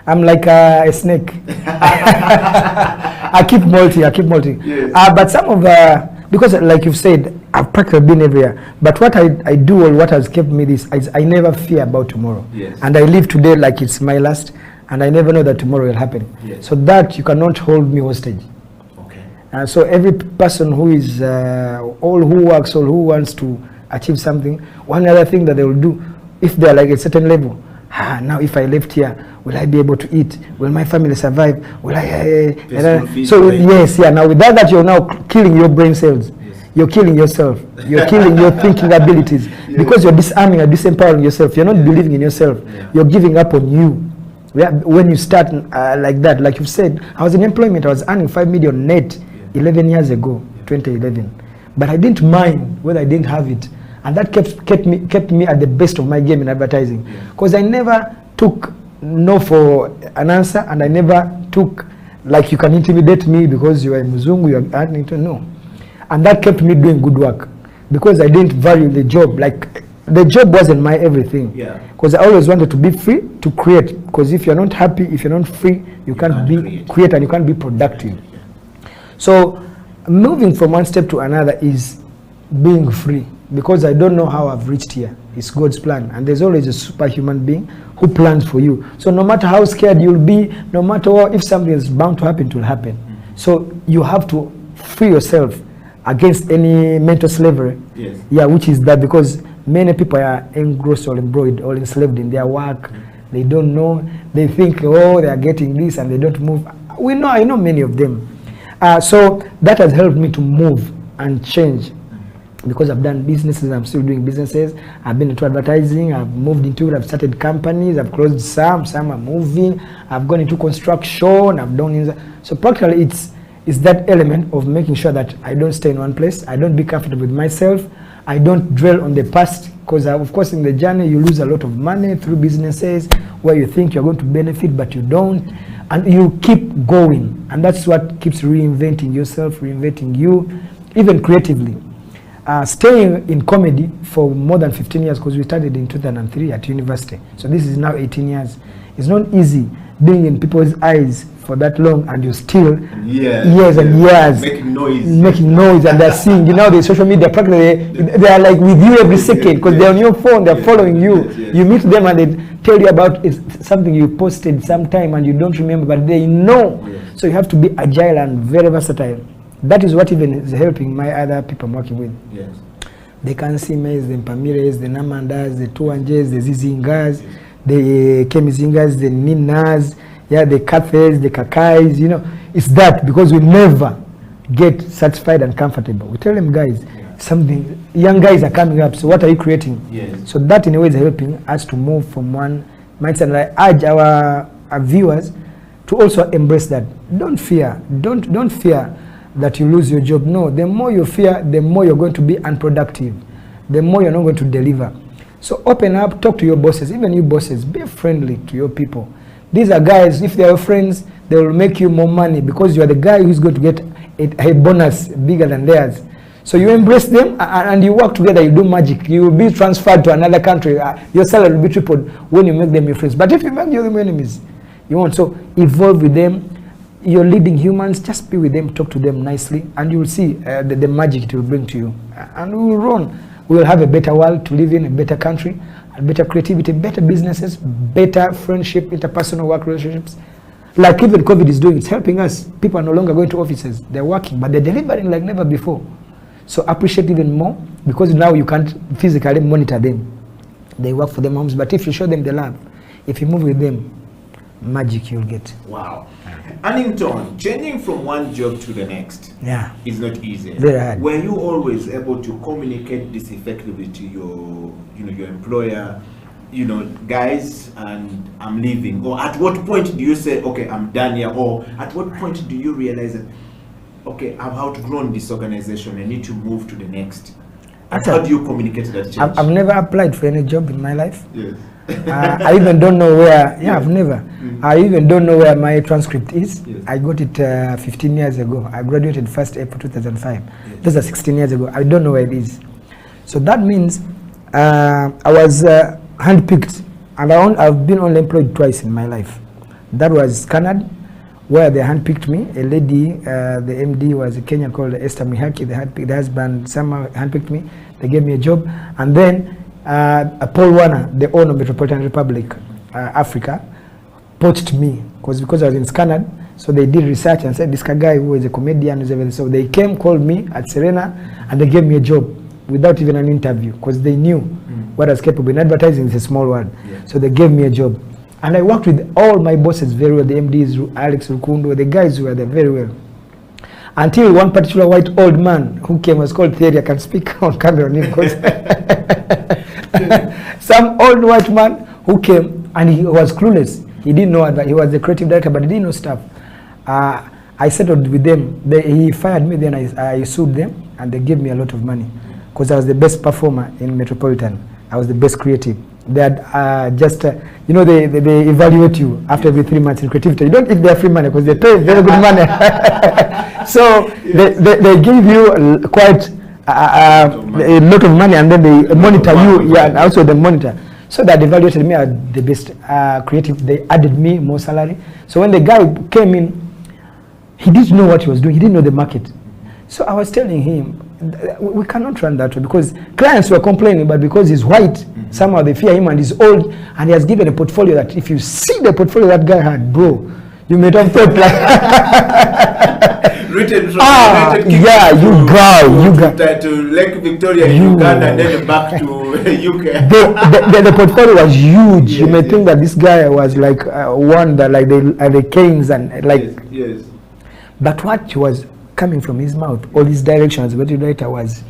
I'm like a snake. I keep molting. Yes. But some of because like you've said, I've practically been everywhere. But what I do, or what has kept me this, is I never fear about tomorrow. Yes. And I live today like it's my last, and I never know that tomorrow will happen. Yes. So that you cannot hold me hostage. Okay. So every person who is, all who works, all who wants to achieve something, one other thing that they will do, if they're like a certain level, now if I left here, will I be able to eat? Will my family survive? Will I? Now without that, you're now killing your brain cells. Yes. You're killing yourself. You're killing your thinking abilities because you're disarming and disempowering yourself. You're not believing in yourself. You're giving up on you. When you start like that, like you've said, I was in employment. I was earning 5 million net 11 years ago, 2011, but I didn't mind whether I didn't have it. And that kept me at the best of my game in advertising, because I never took no for an answer, and I never took like you can intimidate me because you are a Muzungu, you are Annington. No. And that kept me doing good work because I didn't value the job. Like the job wasn't my everything. Yeah. Because I always wanted to be free to create. Because if you're not happy, if you're not free, you can't create and you can't be productive. So moving from one step to another is being free, because I don't know how I've reached here. It's God's plan. And there's always a superhuman being who plans for you. So no matter how scared you'll be, no matter what, if something is bound to happen, it will happen. So you have to free yourself against any mental slavery. Yes. Yeah, which is that, because many people are engrossed or embroiled or enslaved in their work. They don't know. They think, oh, they are getting this, and they don't move. I know many of them. So that has helped me to move and change, because I've done businesses. I'm still doing businesses. I've been into advertising. I've moved into it. I've started companies. I've closed some are moving. I've gone into construction. I've done so practically it's that element of making sure that I don't stay in one place. I don't be comfortable with myself. I don't dwell on the past, because of course in the journey you lose a lot of money through businesses where you think you're going to benefit but you don't, and you keep going, and that's what keeps reinventing yourself, reinventing you, even creatively. Staying in comedy for more than 15 years, because we started in 2003 at university, so this is now 18 years. It's not easy being in people's eyes for that long, and you're still years and years making noise, and they're seeing, the social media practically they are like with you every second, because they're on your phone, they're following you. You meet them and they tell you about something you posted sometime and you don't remember, but they know. So you have to be agile and very versatile. That is what even is helping my other people I'm working with. Yes. The Kansimes, the Mpamires, the Namandas, the Tuanjes, the Zizingas, the Kemizingas, the Ninas, the Kathes, the Kakais, it's that, because we never get satisfied and comfortable. We tell them, guys, something, young guys are coming up, so what are you creating? Yes. So that in a way is helping us to move from one mindset. And I urge our viewers to also embrace that. Don't fear. Don't fear that you lose your job. No, the more you fear, the more you're going to be unproductive. The more you're not going to deliver. So open up, talk to your bosses, even you bosses, be friendly to your people. These are guys, if they are your friends, they will make you more money, because you are the guy who's going to get a bonus bigger than theirs. So you embrace them and you work together, you do magic. You will be transferred to another country. Your salary will be tripled when you make them your friends. But if you make them enemies, you won't. So evolve with them. You're leading humans, just be with them, talk to them nicely, and you will see the magic it will bring to you. And we will run. We will have a better world to live in, a better country, and better creativity, better businesses, better friendship, interpersonal work relationships. Like even COVID is doing, it's helping us. People are no longer going to offices. They're working, but they're delivering like never before. So appreciate even more, because now you can't physically monitor them. They work for their moms, but if you show them the love, if you move with them, magic you'll get. Wow. Annington, changing from one job to the next is not easy. Very hard. Were you always able to communicate this effectively to your employer, guys, and I'm leaving? Or at what point do you say, okay, I'm done here? Or at what point do you realize that, okay, I've outgrown this organization, I need to move to the next? How do you communicate that change? I've never applied for any job in my life. Yes. I even don't know where, I've never. I even don't know where my transcript is. Yes. I got it 15 years ago. I graduated 1st April 2005. Yes. Those are 16 years ago. I don't know where it is. So that means I was handpicked, and I've been only employed twice in my life. That was Canada, where they handpicked me. A lady, the MD was a Kenyan called Esther Mihaki. The husband somehow handpicked me. They gave me a job. And then Paul Warner, the owner of Metropolitan Republic, Africa, poached me because I was in Scanad. So they did research and said, this guy who is a comedian is everything. So they came, called me at Serena, and they gave me a job without even an interview, because they knew what I was capable. In advertising, it's a small world. Yeah. So they gave me a job. And I worked with all my bosses very well, the MDs, Alex Rukundo, the guys who were there very well. Until one particular white old man who came, was called Thierry. I can speak on camera on him, because some old white man who came, and he was clueless. He didn't know that he was the creative director, but he didn't know stuff. I settled with them. He fired me, then I sued them, and they gave me a lot of money, because I was the best performer in Metropolitan. I was the best creative. They had they evaluate you after every 3 months in creativity. You don't eat their free money, because they pay very good money. So they give you quite a lot of money, and then they monitor you. And also they monitor. So that they evaluated me as the best creative. They added me more salary. So when the guy came in, he didn't know what he was doing. He didn't know the market. So I was telling him, we cannot run that way, because clients were complaining, but because he's white, somehow they fear him, and he's old, and he has given a portfolio that if you see the portfolio that guy had, bro, you may have thought like written from to Lake Victoria in Uganda and then back to UK. The portfolio was huge. You may think that this guy was like one that like the Kings and like. Yes. But what was coming from his mouth, all his directions, what the writer was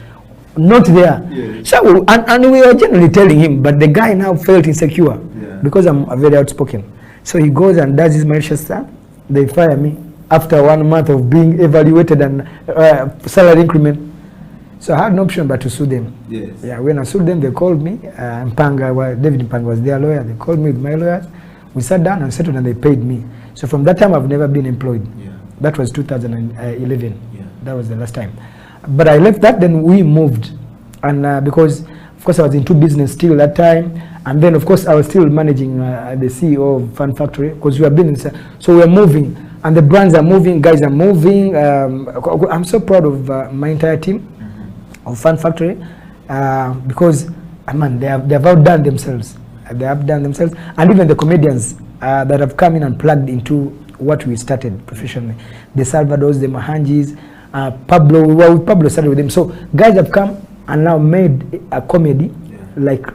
not there. Yes. So and we were generally telling him, but the guy now felt insecure because I'm very outspoken. So he goes and does his malicious stuff. They fire me after 1 month of being evaluated and salary increment. So I had no option but to sue them. Yes. Yeah, when I sued them, they called me. David Mpanga was their lawyer. They called me with my lawyers. We sat down and settled, and they paid me. So from that time, I've never been employed. Yeah. That was 2011. Yeah. That was the last time. But I left that, then we moved. And because, of course, I was into business still that time. And then, of course, I was still managing the CEO of Fun Factory, because we have been so we're moving. And the brands are moving, guys are moving. I'm so proud of my entire team of Fun Factory, because, man, they have outdone themselves. They have done themselves. And even the comedians that have come in and plugged into what we started professionally. The Salvadors, the Mahanjis, Pablo, Pablo started with them. So guys have come and now made a comedy like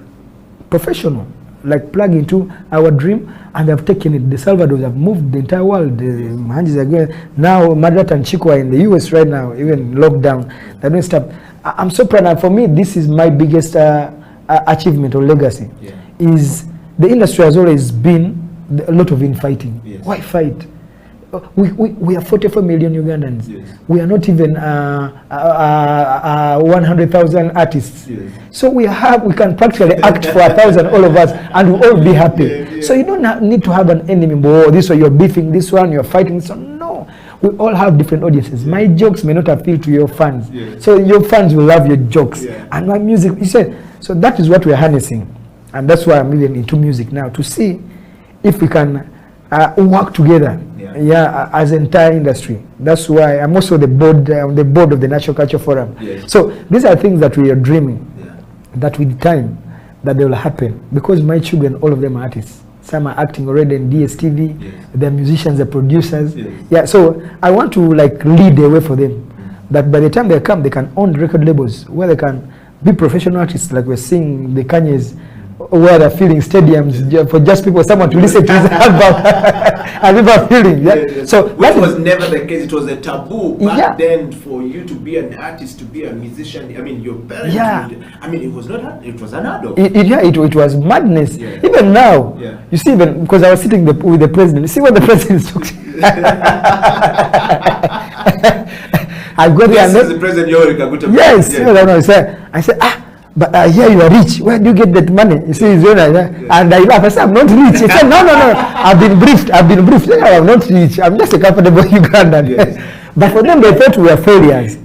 professional, like plug into our dream, and they have taken it. The Salvadors have moved the entire world. The Mahanjis are going. Now Madrat and Chico are in the US right now, even lockdown. They don't stop. I'm so proud. And for me, this is my biggest achievement or legacy. Is the industry has always been a lot of infighting. Why fight? We are 44 million Ugandans. We are not even 100,000 artists. So we can practically act for 1,000, all of us, and we'll all be happy. So you don't need to have an enemy. Oh, this one you're beefing, this one you're fighting. So no, we all have different audiences. My jokes may not appeal to your fans. So your fans will love your jokes. And my music, you said, so that is what we're harnessing. And that's why I'm even into music now, to see if we can work together, as an entire industry. That's why I'm also the board of the National Culture Forum. So these are things that we are dreaming, that with time, that they will happen. Because my children, all of them are artists. Some are acting already in DSTV. They're musicians, they're producers. So I want to like lead the way for them. That by the time they come, they can own record labels where they can be professional artists, like we're seeing the Kanye's, where they're filling stadiums for just people, someone to listen to his album, and people are feeling. So which was never the case. It was a taboo back then for you to be an artist, to be a musician. I mean, your parents. I mean, it was not. It was unheard of. It was madness. Even now, you see, even because I was sitting with the president. You see what the president is talking. I go there. This is the president Yoweri Kaguta. Yes. I said, but here you are rich. Where do you get that money? You see, and I laugh. I said, I'm not rich. He said, no. I've been briefed. I'm not rich. I'm just a comfortable Ugandan. But for them, they thought we are failures.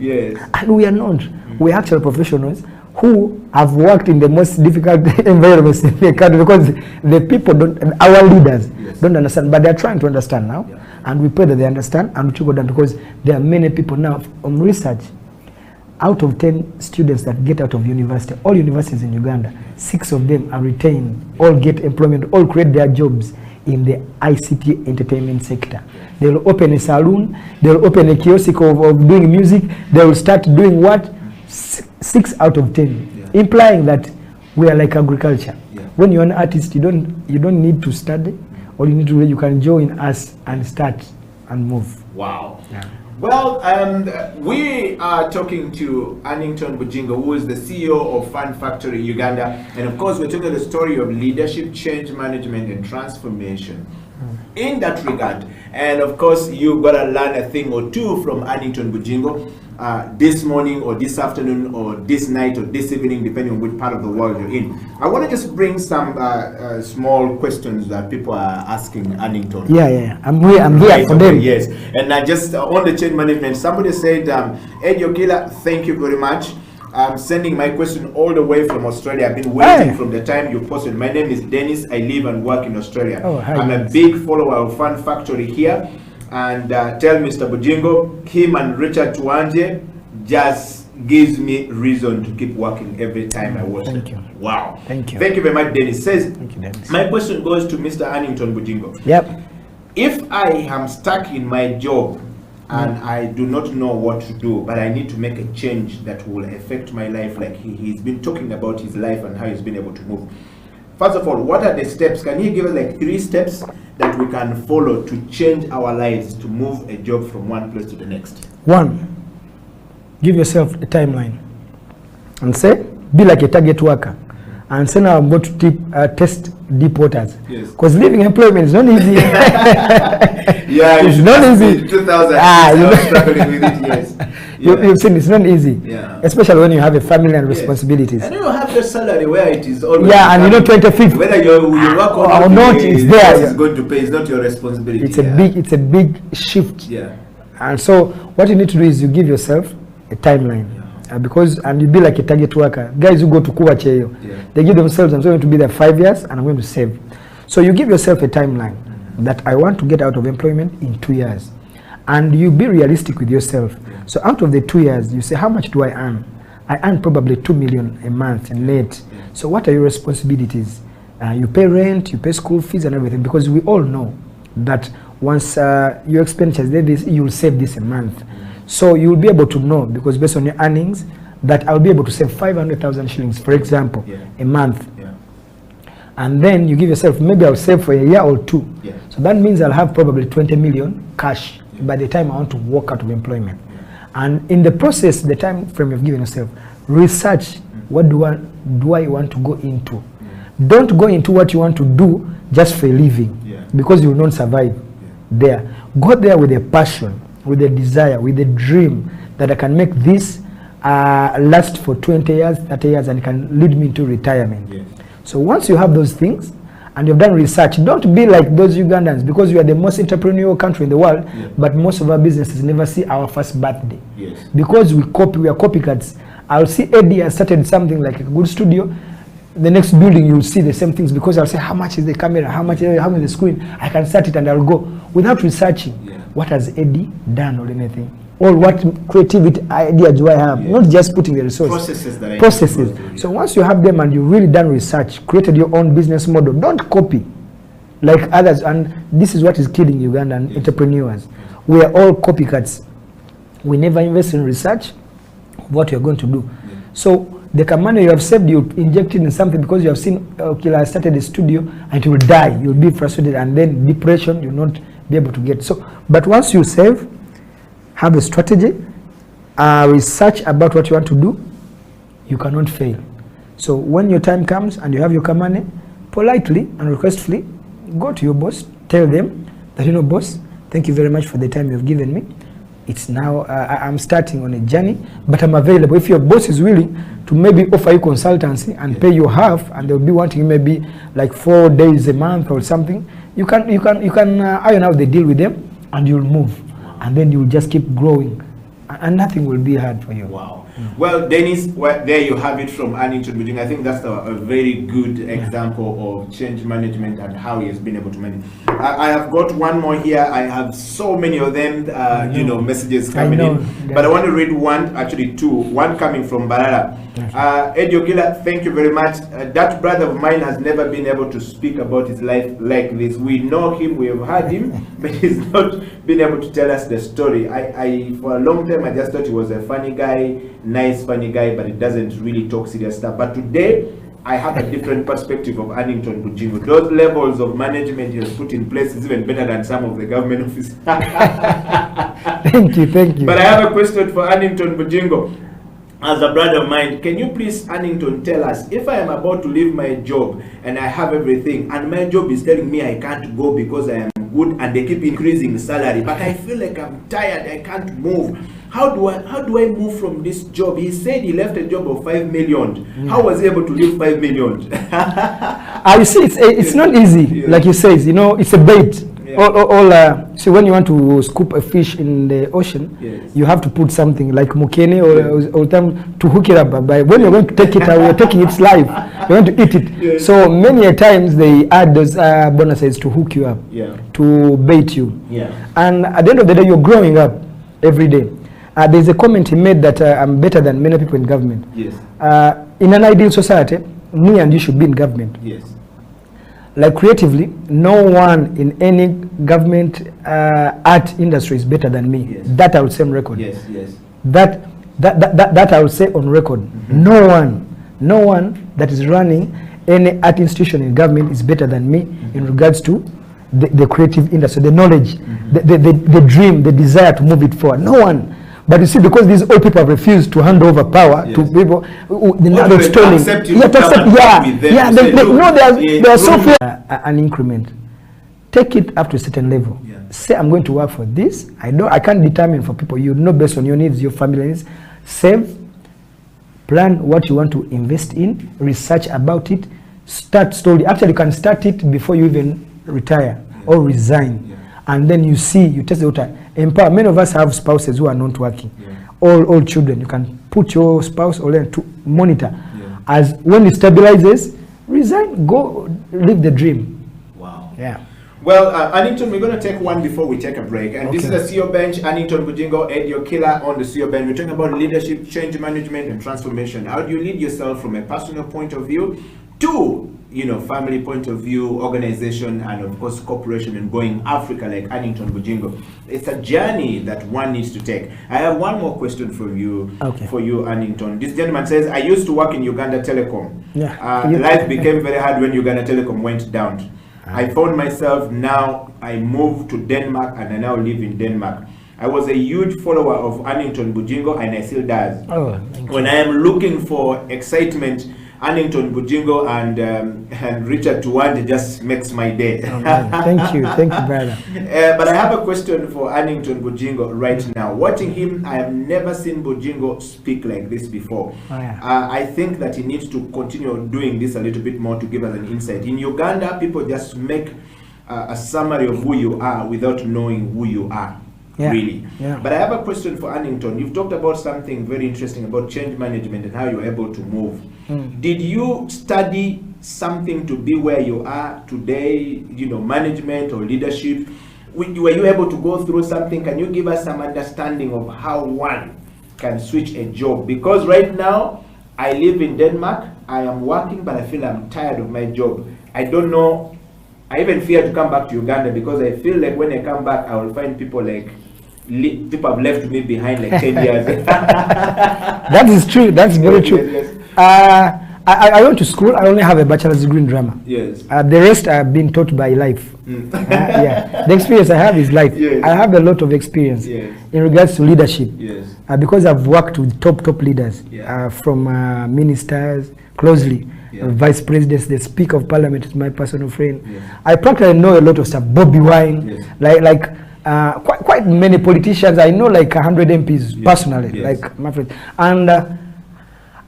And we are not. We are actual professionals who have worked in the most difficult environments in the country, because the people our leaders don't understand. But they're trying to understand now. And we pray that they understand, and we go down, because there are many people now on research. Out of 10 students that get out of university, all universities in Uganda, 6 of them are retained, all get employment, all create their jobs in the ICT entertainment sector. They will open a saloon, they will open a kiosk of doing music, they will start doing what? 6 out of 10, implying that we are like agriculture. When you're an artist, you don't need to study. All you need to do, you can join us and start and move. Wow. Well, we are talking to Annington Bujingo, who is the CEO of Fun Factory Uganda. And of course, we're talking the story of leadership, change management, and transformation. In that regard, and of course, you've got to learn a thing or two from Annington Bujingo this morning or this afternoon or this night or this evening, depending on which part of the world you're in. I want to just bring some small questions that people are asking Annington. I'm here for them. Yes, and just on the change management, somebody said, Ed Yokila, thank you very much. I'm sending my question all the way from Australia. I've been waiting from the time you posted. My name is Dennis. I live and work in Australia. I'm a big follower of Fun Factory here. And tell Mr. Bujingo, him and Richard Tuanje just gives me reason to keep working every time I watch Thank it. you. Wow. Thank you. Thank you very much, Dennis. Says, Thank you, Dennis. my question goes to Mr. Annington Bujingo. Yep. If I am stuck in my job and I do not know what to do, but I need to make a change that will affect my life, like he's been talking about his life and how he's been able to move. First of all, what are the steps? Can you give us like 3 steps that we can follow to change our lives, to move a job from one place to the next? 1, give yourself a timeline and say, be like a target worker. And say, now I'm going to test deep waters. Yes. Because leaving employment is not easy. Yeah, it's not easy. 2000, you know, struggling with it, yes. You've seen it's not easy. Yeah. Especially when you have a family and responsibilities. And you don't have the salary where it is always. Yeah, and you know 25th. Whether you work or not, it's there. It's going to pay. It's not your responsibility. It's a big shift. Yeah. And so what you need to do is you give yourself a timeline. Because you be like a target worker. Guys who go to Kuwacheyo, they give themselves, I'm going to be there 5 years and I'm going to save. So you give yourself a timeline that I want to get out of employment in 2 years. And you be realistic with yourself. So out of the 2 years, you say, how much do I earn? I earn probably 2 million a month in net. So what are your responsibilities? You pay rent, you pay school fees and everything, because we all know that once your expenditures, you'll save this a month. So you'll be able to know, because based on your earnings, that I'll be able to save 500,000 shillings, for example, a month. And then you give yourself, maybe I'll save for a year or 2. So that means I'll have probably 20 million cash by the time I want to walk out of employment. And in the process, the time frame you've given yourself, research what do I want to go into. Don't go into what you want to do just for a living, because you will not survive there. Go there with a passion, with a desire, with a dream that I can make this last for 20 years, 30 years, and it can lead me into retirement. So once you have those things and you've done research, don't be like those Ugandans, because we are the most entrepreneurial country in the world, but most of our businesses never see our first birthday. Because we are copycats. I'll see Eddie has started something like a good studio. The next building you'll see the same things, because I'll say, how much is the camera, how much is the screen? I can start it and I'll go without researching. What has Eddie done or anything? Or what creativity idea do I have? Not just putting the resources. Processes. So once you have them and you've really done research, created your own business model, don't copy like others. And this is what is killing Ugandan entrepreneurs. We are all copycats. We never invest in research of what you're going to do. So the money you have saved, you inject it in something because you have seen, okay, I started a studio and it will die. You'll be frustrated, and then depression, you'll not be able to get. So, but once you save, have a strategy, research about what you want to do, you cannot fail. So when your time comes and you have your money, politely and requestfully, go to your boss, tell them that, you know, boss, thank you very much for the time you've given me. It's now, I'm starting on a journey, but I'm available. If your boss is willing to maybe offer you consultancy and pay you half, and they'll be wanting maybe like 4 days a month or something, you can iron out the deal with them, and you'll move. And then you'll just keep growing, and nothing will be hard for you. Wow. Well, Dennis, there you have it from Annington Bujingo. I think that's a very good example of change management and how he has been able to manage. I have got one more here. I have so many of them, messages coming in. But I want to read one, actually 2. One coming from Barara. Eddie Ogila, thank you very much. That brother of mine has never been able to speak about his life like this. We know him, we have heard him, but he's not been able to tell us the story. I for a long time, I just thought he was a funny guy, nice funny guy, but he doesn't really talk serious stuff. But today, I have a different perspective of Annington Bujingo. Those levels of management he has put in place is even better than some of the government offices. Thank you. But I have a question for Annington Bujingo. As a brother of mine, can you please, Annington, tell us, if I am about to leave my job and I have everything, and my job is telling me I can't go because I am good and they keep increasing salary, but I feel like I'm tired, I can't move. How do I move from this job? He said he left a job of 5 million. How was he able to leave 5 million? You see, it's not easly, like you say, it's a bait. So when you want to scoop a fish in the ocean, you have to put something like mukene or to hook it up. But when you're going to take it out, you're taking its life. You're going to eat it. So many a times they add those bonuses to hook you up, to bait you. And at the end of the day, you're growing up every day. there's a comment he made that I'm better than many people in government. Yes. In an ideal society, me and you should be in government. Yes. Like creatively, no one in any government art industry is better than me. Yes. That I would say on record. Yes, yes. That I would say on record. Mm-hmm. No one that is running any art institution in government is better than me in regards to the creative industry, the knowledge, the dream, the desire to move it forward. No one. But you see, because these old people have refused to hand over power to people, they're stealing. They are so fair. An increment. Take it up to a certain level. Yeah. Say, I'm going to work for this. I can't determine for people. You know based on your needs, your family needs. Save. Plan what you want to invest in. Research about it. Start slowly. Actually, you can start it before you even retire or resign. Yeah. And then you see, you test the water. Empower. Many of us have spouses who are not working. Yeah. All children. You can put your spouse or learn to monitor. Yeah. As when it stabilizes, resign, go live the dream. Wow. Yeah. Well, Annington, we're going to take one before we take a break. And this is the CEO Bench, Annington Bujingo, Edio Killer on the CEO Bench. We're talking about leadership, change management, and transformation. How do you lead yourself from a personal point of view to, family point of view, organization, and of course, corporation, and going Africa like Annington Bujingo? It's a journey that one needs to take. I have one more question for you, Annington. This gentleman says, I used to work in Uganda Telecom. Yeah. Life became very hard when Uganda Telecom went down. I found myself now, I moved to Denmark and I now live in Denmark. I was a huge follower of Annington Bujingo and I still does. When I am looking for excitement, Annington Bujingo and Richard Tuwande just makes my day. Thank you, brother. But I have a question for Annington Bujingo right now. Watching him, I have never seen Bujingo speak like this before. I think that he needs to continue doing this a little bit more to give us an insight. In Uganda, people just make a summary of who you are without knowing who you are. Really. But I have a question for Annington. You've talked about something very interesting about change management and how you're able to move. Did you study something to be where you are today, management or leadership? Were you able to go through something? Can you give us some understanding of how one can switch a job? Because right now, I live in Denmark, I am working, but I feel I'm tired of my job. I don't know, I even fear to come back to Uganda because I feel like when I come back, I will find people people have left me behind like 10 years. That is true. That's very true. Yes. I went to school. I only have a bachelor's degree in drama. Yes. The rest I've been taught by life. The experience I have is life. Yes. I have a lot of experience in regards to leadership. Yes. Because I've worked with top leaders, from ministers closely. Vice presidents, the Speaker of Parliament is my personal friend. I practically know a lot of stuff. Bobby Wine, quite many politicians. I know like 100 MPs personally, like my friends. And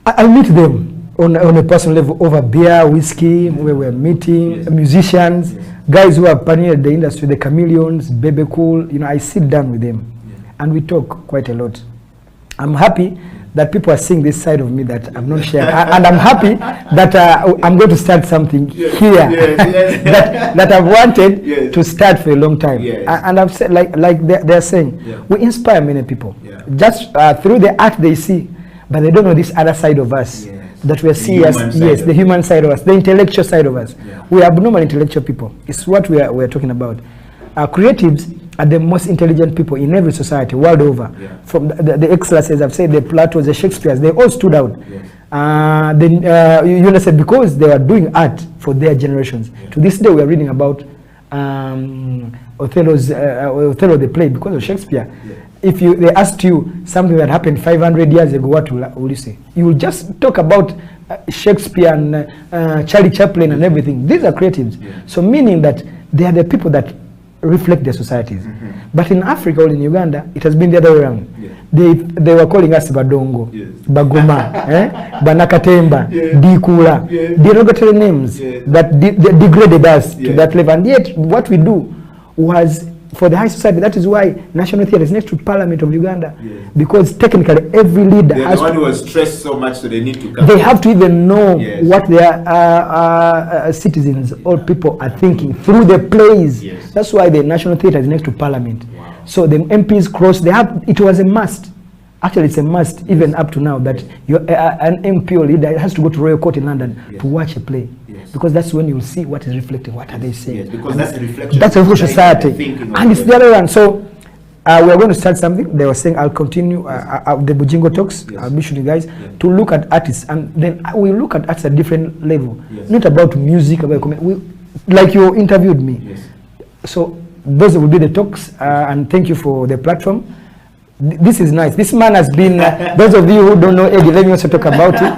I meet them on a personal level over beer, whiskey, where we're meeting, musicians, guys who are pioneered the industry, the Chameleons, Bebe Cool. I sit down with them and we talk quite a lot. I'm happy that people are seeing this side of me that I'm not sharing. And I'm happy that I'm going to start something here that I've wanted to start for a long time. And I've said, like they're saying, we inspire many people just through the art they see, but they don't know this other side of us that we are seeing as the human side of us, the intellectual side of us. We are abnormal intellectual people. It's what we are talking about. Creatives are the most intelligent people in every society world over. From the excellences, I've said, the Platos, the Shakespeare's, they all stood out. You said because they were doing art for their generations. To this day, we are reading about Othello the play because of Shakespeare. If they asked you something that happened 500 years ago, what will you say? You will just talk about Shakespeare and Charlie Chaplin and everything. These are creatives. So meaning that they are the people that reflect their societies. But in Africa or in Uganda, it has been the other way around. They were calling us Badongo, Bagoma, Banakatemba, Dikula, derogatory names that degraded us to that level. And yet, what we do was for the high society. That is why National Theatre is next to Parliament of Uganda, because technically every leader has one who was stressed so much, so they need to come. They have to even know what their citizens or people are thinking through the plays. That's why the National Theatre is next to Parliament. So the MPs cross. It was a must. Actually, it's a must, even up to now, that an MP or leader has to go to Royal Court in London to watch a play. Because that's when you'll see what is reflecting, what are they saying. Because and that's a reflection. That's a society. And it's the other one. So we are going to start something. They were saying I'll continue the Bujingo talks. I'll be showing you guys to look at artists, and then we look at artists at a different level. Not about music, about like you interviewed me. So those will be the talks, and thank you for the platform. This is nice. This man has been, those of you who don't know Eddie, let me also talk about it.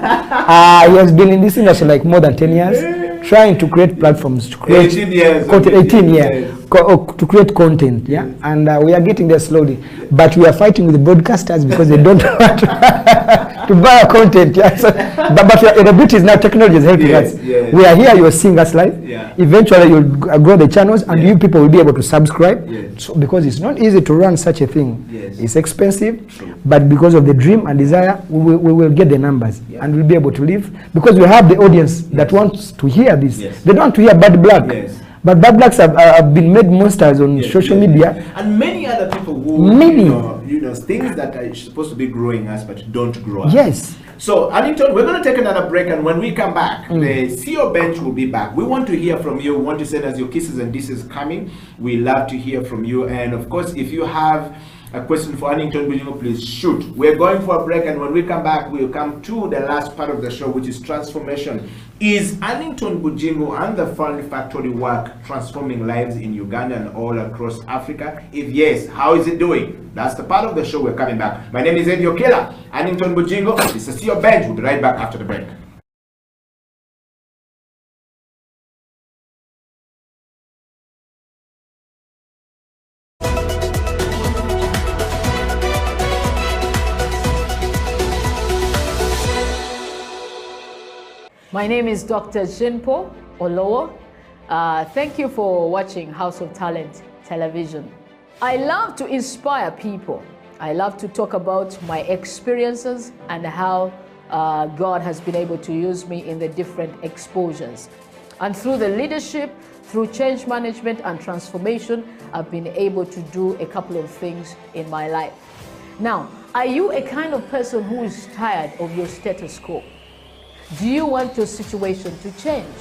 He has been in this industry like more than 10 years, trying to create platforms, to create 18 years, content, 18 years, to create content, and we are getting there slowly. But we are fighting with the broadcasters because they don't want to buy our content. So, but the beauty is now technology is helping us. We are here, you are seeing us live. Eventually you'll grow the channels, and you people will be able to subscribe. So, because it's not easy to run such a thing. It's expensive, but because of the dream and desire, we will get the numbers, and we'll be able to live, because we have the audience that wants to hear this. They don't want to hear bad blood. But bad blacks have been made monsters on social media. And many other people who, you know, things that are supposed to be growing us but don't grow us. Yes. So, Annington, we're going to take another break, and when we come back, the CEO bench will be back. We want to hear from you. We want to send us your kisses and disses coming. We love to hear from you. And of course, if you have a question for Annington Bujingo, please shoot. We're going for a break, and when we come back, we'll come to the last part of the show, which is transformation. Is Annington Bujingo and the Fund Factory work transforming lives in Uganda and all across Africa? If yes, how is it doing? That's the part of the show. We're coming back. My name is Eddie Okela. Annington Bujingo. This is CEO bench. We'll be right back after the break. My name is Dr. Jinpo Olowo. Thank you for watching House of Talent Television. I love to inspire people. I love to talk about my experiences and how God has been able to use me in the different exposures. And through the leadership, through change management and transformation, I've been able to do a couple of things in my life. Now, are you a kind of person who is tired of your status quo? Do you want your situation to change?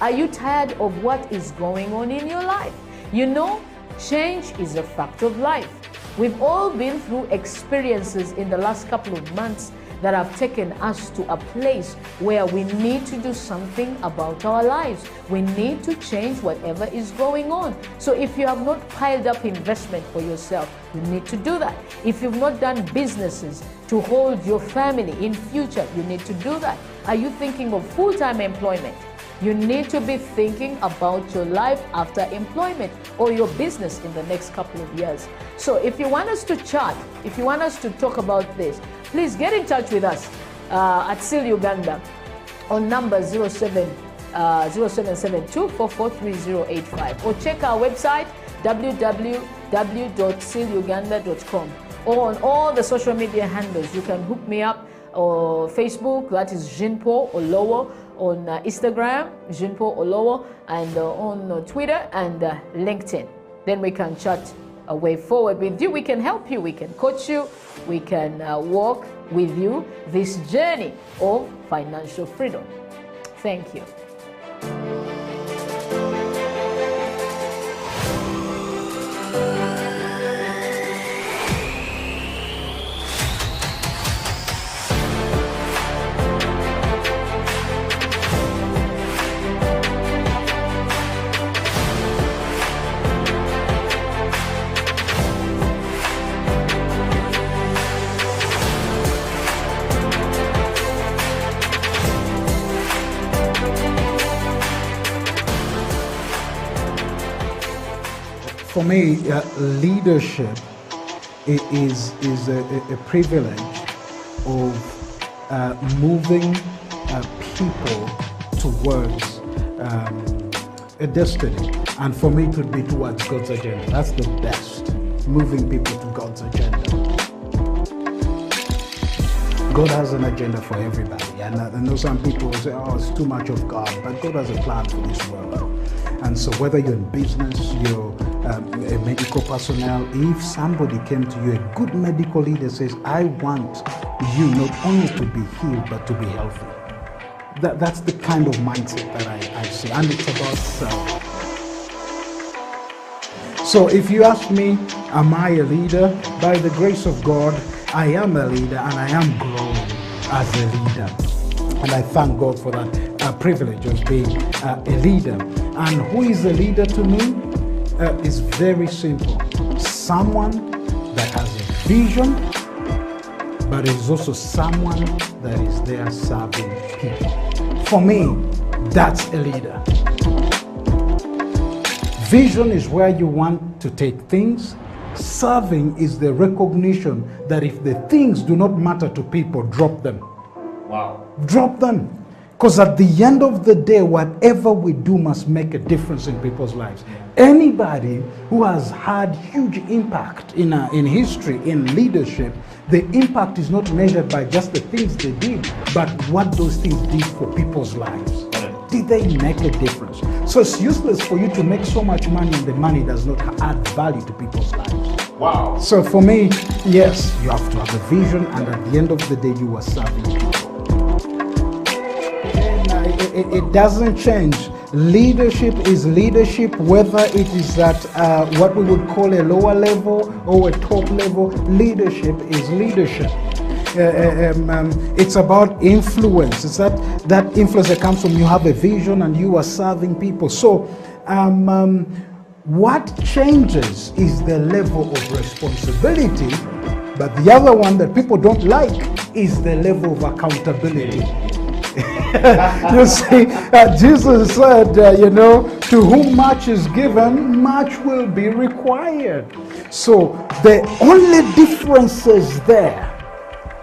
Are you tired of what is going on in your life? You know, change is a fact of life. We've all been through experiences in the last couple of months that have taken us to a place where we need to do something about our lives. We need to change whatever is going on. So if you have not piled up investment for yourself, you need to do that. If you've not done businesses to hold your family in future, you need to do that. Are you thinking of full-time employment? You need to be thinking about your life after employment or your business in the next couple of years. So if you want us to chat, if you want us to talk about this, please get in touch with us at SEAL Uganda on number 0772443085, or check our website www.sealuganda.com, or on all the social media handles. You can hook me up or Facebook, that is Jinpo Olowo, on Instagram, Jinpo Olowo, and on Twitter and LinkedIn. Then we can chat a way forward with you. We can help you, we can coach you, we can walk with you this journey of financial freedom. Thank you. For me, leadership is a privilege of moving people towards a destiny. And for me, it would be towards God's agenda. That's the best, moving people to God's agenda. God has an agenda for everybody. And I know some people say, oh, it's too much of God, but God has a plan for this world. And so whether you're in business, you're medical personnel, if somebody came to you, a good medical leader says, I want you not only to be healed, but to be healthy. That's the kind of mindset that I see, and it's about self. So if you ask me, am I a leader? By the grace of God, I am a leader, and I am growing as a leader. And I thank God for that privilege of being a leader. And who is a leader to me? It's very simple. Someone that has a vision, but is also someone that is there serving people. For me, that's a leader. Vision is where you want to take things. Serving is the recognition that if the things do not matter to people, drop them. Wow. Drop them. Because at the end of the day, whatever we do must make a difference in people's lives. Anybody who has had huge impact in history, in leadership, the impact is not measured by just the things they did, but what those things did for people's lives. Did they make a difference? So it's useless for you to make so much money and the money does not add value to people's lives. Wow. So for me, yes, you have to have a vision, and at the end of the day, you are serving people. It doesn't change. Leadership is leadership, whether it is at what we would call a lower level or a top level. Leadership is leadership. It's about influence. It's that influence that comes from you have a vision and you are serving people. So what changes is the level of responsibility, but the other one that people don't like is the level of accountability. You see, Jesus said, to whom much is given, much will be required. So the only differences there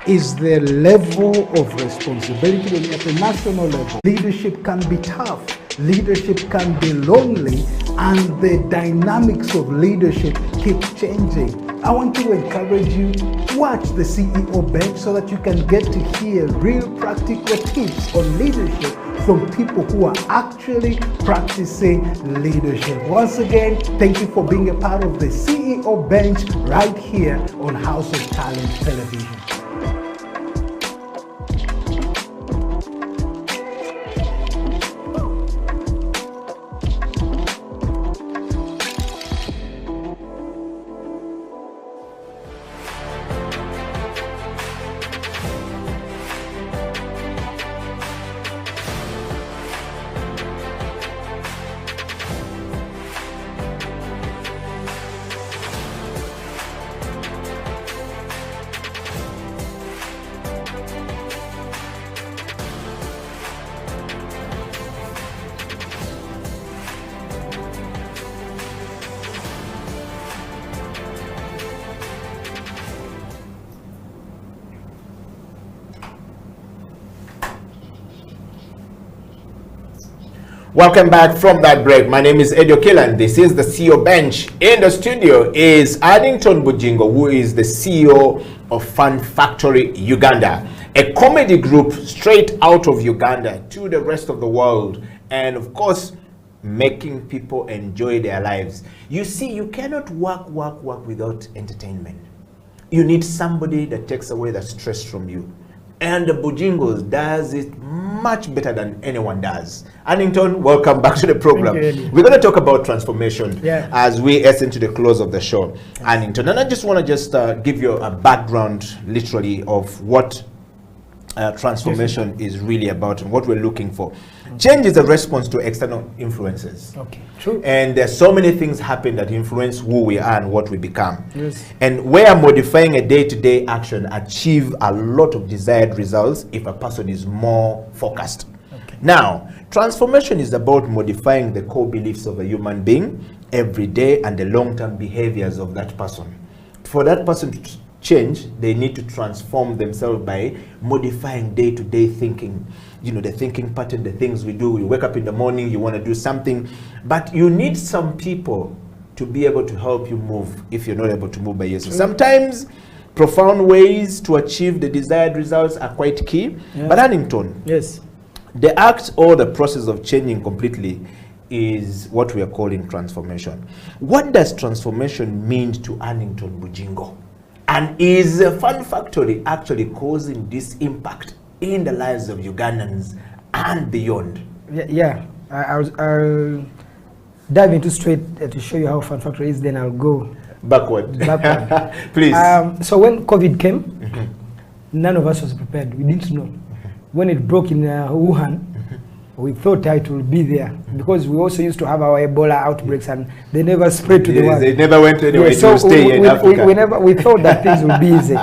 is the level of responsibility at the national level. Leadership can be tough, leadership can be lonely, and the dynamics of leadership keep changing. I want to encourage you, watch the CEO Bench so that you can get to hear real practical tips on leadership from people who are actually practicing leadership. Once again, thank you for being a part of the CEO Bench right here on House of Talent Television. Welcome back from that break. My name is Edio Killan. This is the CEO Bench. In the studio is Addington Bujingo, who is the CEO of Fun Factory Uganda, a comedy group straight out of Uganda to the rest of the world, and of course, making people enjoy their lives. You see, you cannot work without entertainment. You need somebody that takes away the stress from you. And the Bujingos does it much better than anyone does. Addington, welcome back to the program. We're going to talk about transformation as we hasten to the close of the show. Addington, and I just want to give you a background, literally, of what transformation is really about and what we're looking for. Change is a response to external influences. Okay, true. And there's so many things happen that influence who we are and what we become. Yes. And where modifying a day-to-day action achieve a lot of desired results if a person is more focused. Okay. Now, transformation is about modifying the core beliefs of a human being every day and the long-term behaviors of that person. For that person to change, they need to transform themselves by modifying day-to-day thinking. You know, the thinking pattern, the things we do. You wake up in the morning, you want to do something, but you need some people to be able to help you move if you're not able to move by yourself. Sometimes profound ways to achieve the desired results are quite key. But Addington, yes, the act or the process of changing completely is what we are calling transformation. What does transformation mean to Annington Bujingo? And is Fun Factory actually causing this impact in the lives of Ugandans and beyond? I'll dive into straight to show you how Fun Factory is, then I'll go backward. Please. So when COVID came, none of us was prepared. We didn't know. When it broke in Wuhan, we thought it will be there, because we also used to have our Ebola outbreaks and they never spread to the world. They never went anywhere, so to stay in Africa. We thought that things would be easy.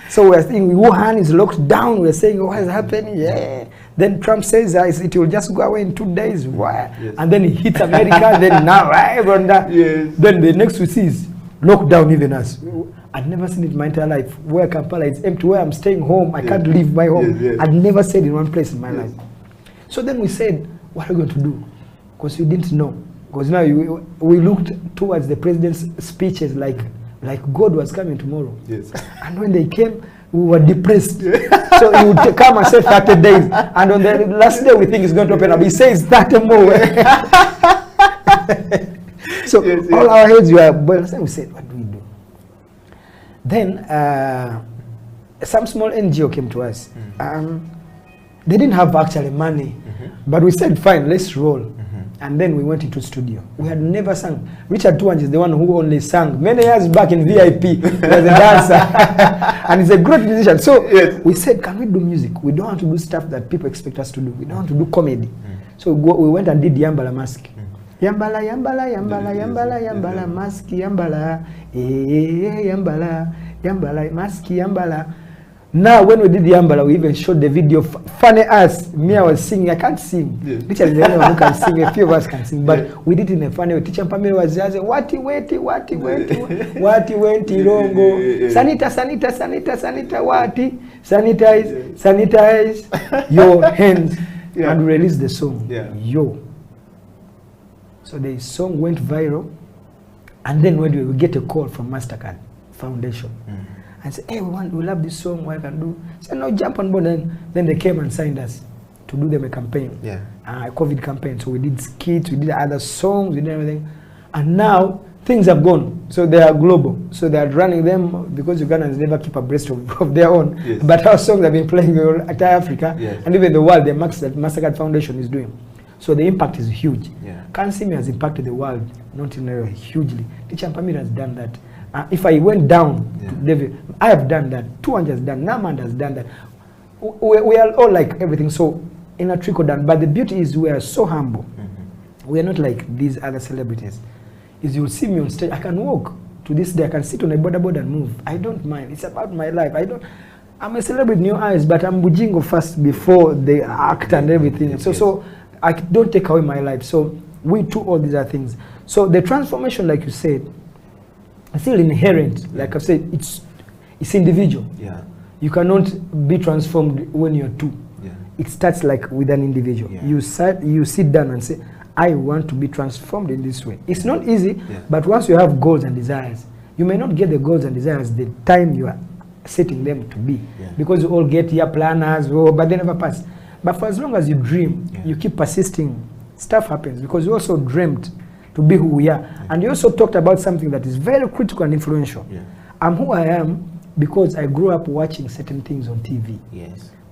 So we're thinking Wuhan is locked down. We're saying, what is happening? Yeah. Then Trump says it will just go away in 2 days. Why? Yes. And then he hits America. Then now everyone. Yes. Then the next we see is lockdown, even us. I'd never seen it in my entire life. Where Kampala is empty, where I'm staying home, I can't leave my home. I'd never stayed in one place in my life. So then we said, what are we going to do? Because we didn't know. Because now we looked towards the president's speeches like God was coming tomorrow. Yes. And when they came, we were depressed. So he would come and say 30 days. And on the last day, we think it's going to open up. He says 30 more. So all our heads were boiled. So we said, what do we do? Then some small NGO came to us. They didn't have actually money, but we said, fine, let's roll. And then we went into studio. We had never sung. Richard Tuanji is the one who only sang many years back in VIP. He was a dancer. And he's a great musician. So we said, can we do music? We don't want to do stuff that people expect us to do. We don't want to do comedy. So we went and did Yambala Mask. Yambala, Yambala, Yambala, Yambala, Yambala, Mask, Yambala, Yambala, Yambala, Mask, Yambala. Now, when we did the Yambala, we even showed the video. Funny as me, I was singing. I can't sing. Literally, the only one who can sing. A few of us can sing, but we did it in a funny way. Teacher Pamela was just saying, "Wati wenti, wati wenti, wati wenti rongo. Sanita, sanita, sanita, sanita, wati. Sanitize, sanitize your hands." And release the song. Yo. So the song went viral, and then when we get a call from MasterCard Foundation. And say, hey, we love this song, what I can do. Say, no, jump on board. Then they came and signed us to do them a campaign, a COVID campaign. So we did skits, we did other songs, we did everything. And now things have gone. So they are global. So they are running them because Ugandans never keep abreast of their own. But our songs have been playing in entire Africa and even the world, the MasterCard Foundation is doing. So the impact is huge. Kansimi has impacted the world, not in a hugely. Teacher Pamela has done that. If I went down to David, I have done that. Tuanji has done, Naman has done that. We are all like everything. So in a trickle down. But the beauty is we are so humble. We are not like these other celebrities. Is you'll see me on stage, I can walk to this day, I can sit on a board and move. I don't mind. It's about my life. I'm a celebrity in your eyes, but I'm Bujingo first before the act and everything. So I don't take away my life. So we do all these other things. So the transformation, like you said, it's still inherent. Like I've said, it's individual. You cannot be transformed when you're two. It starts like with an individual. You sit down and say, I want to be transformed in this way. It's not easy, but once you have goals and desires, you may not get the goals and desires the time you are setting them to be. Because you all get your planners, but they never pass. But for as long as you dream, you keep persisting, stuff happens. Because you also dreamt to be who we are. And you also talked about something that is very critical and influential. I'm who I am because I grew up watching certain things on TV.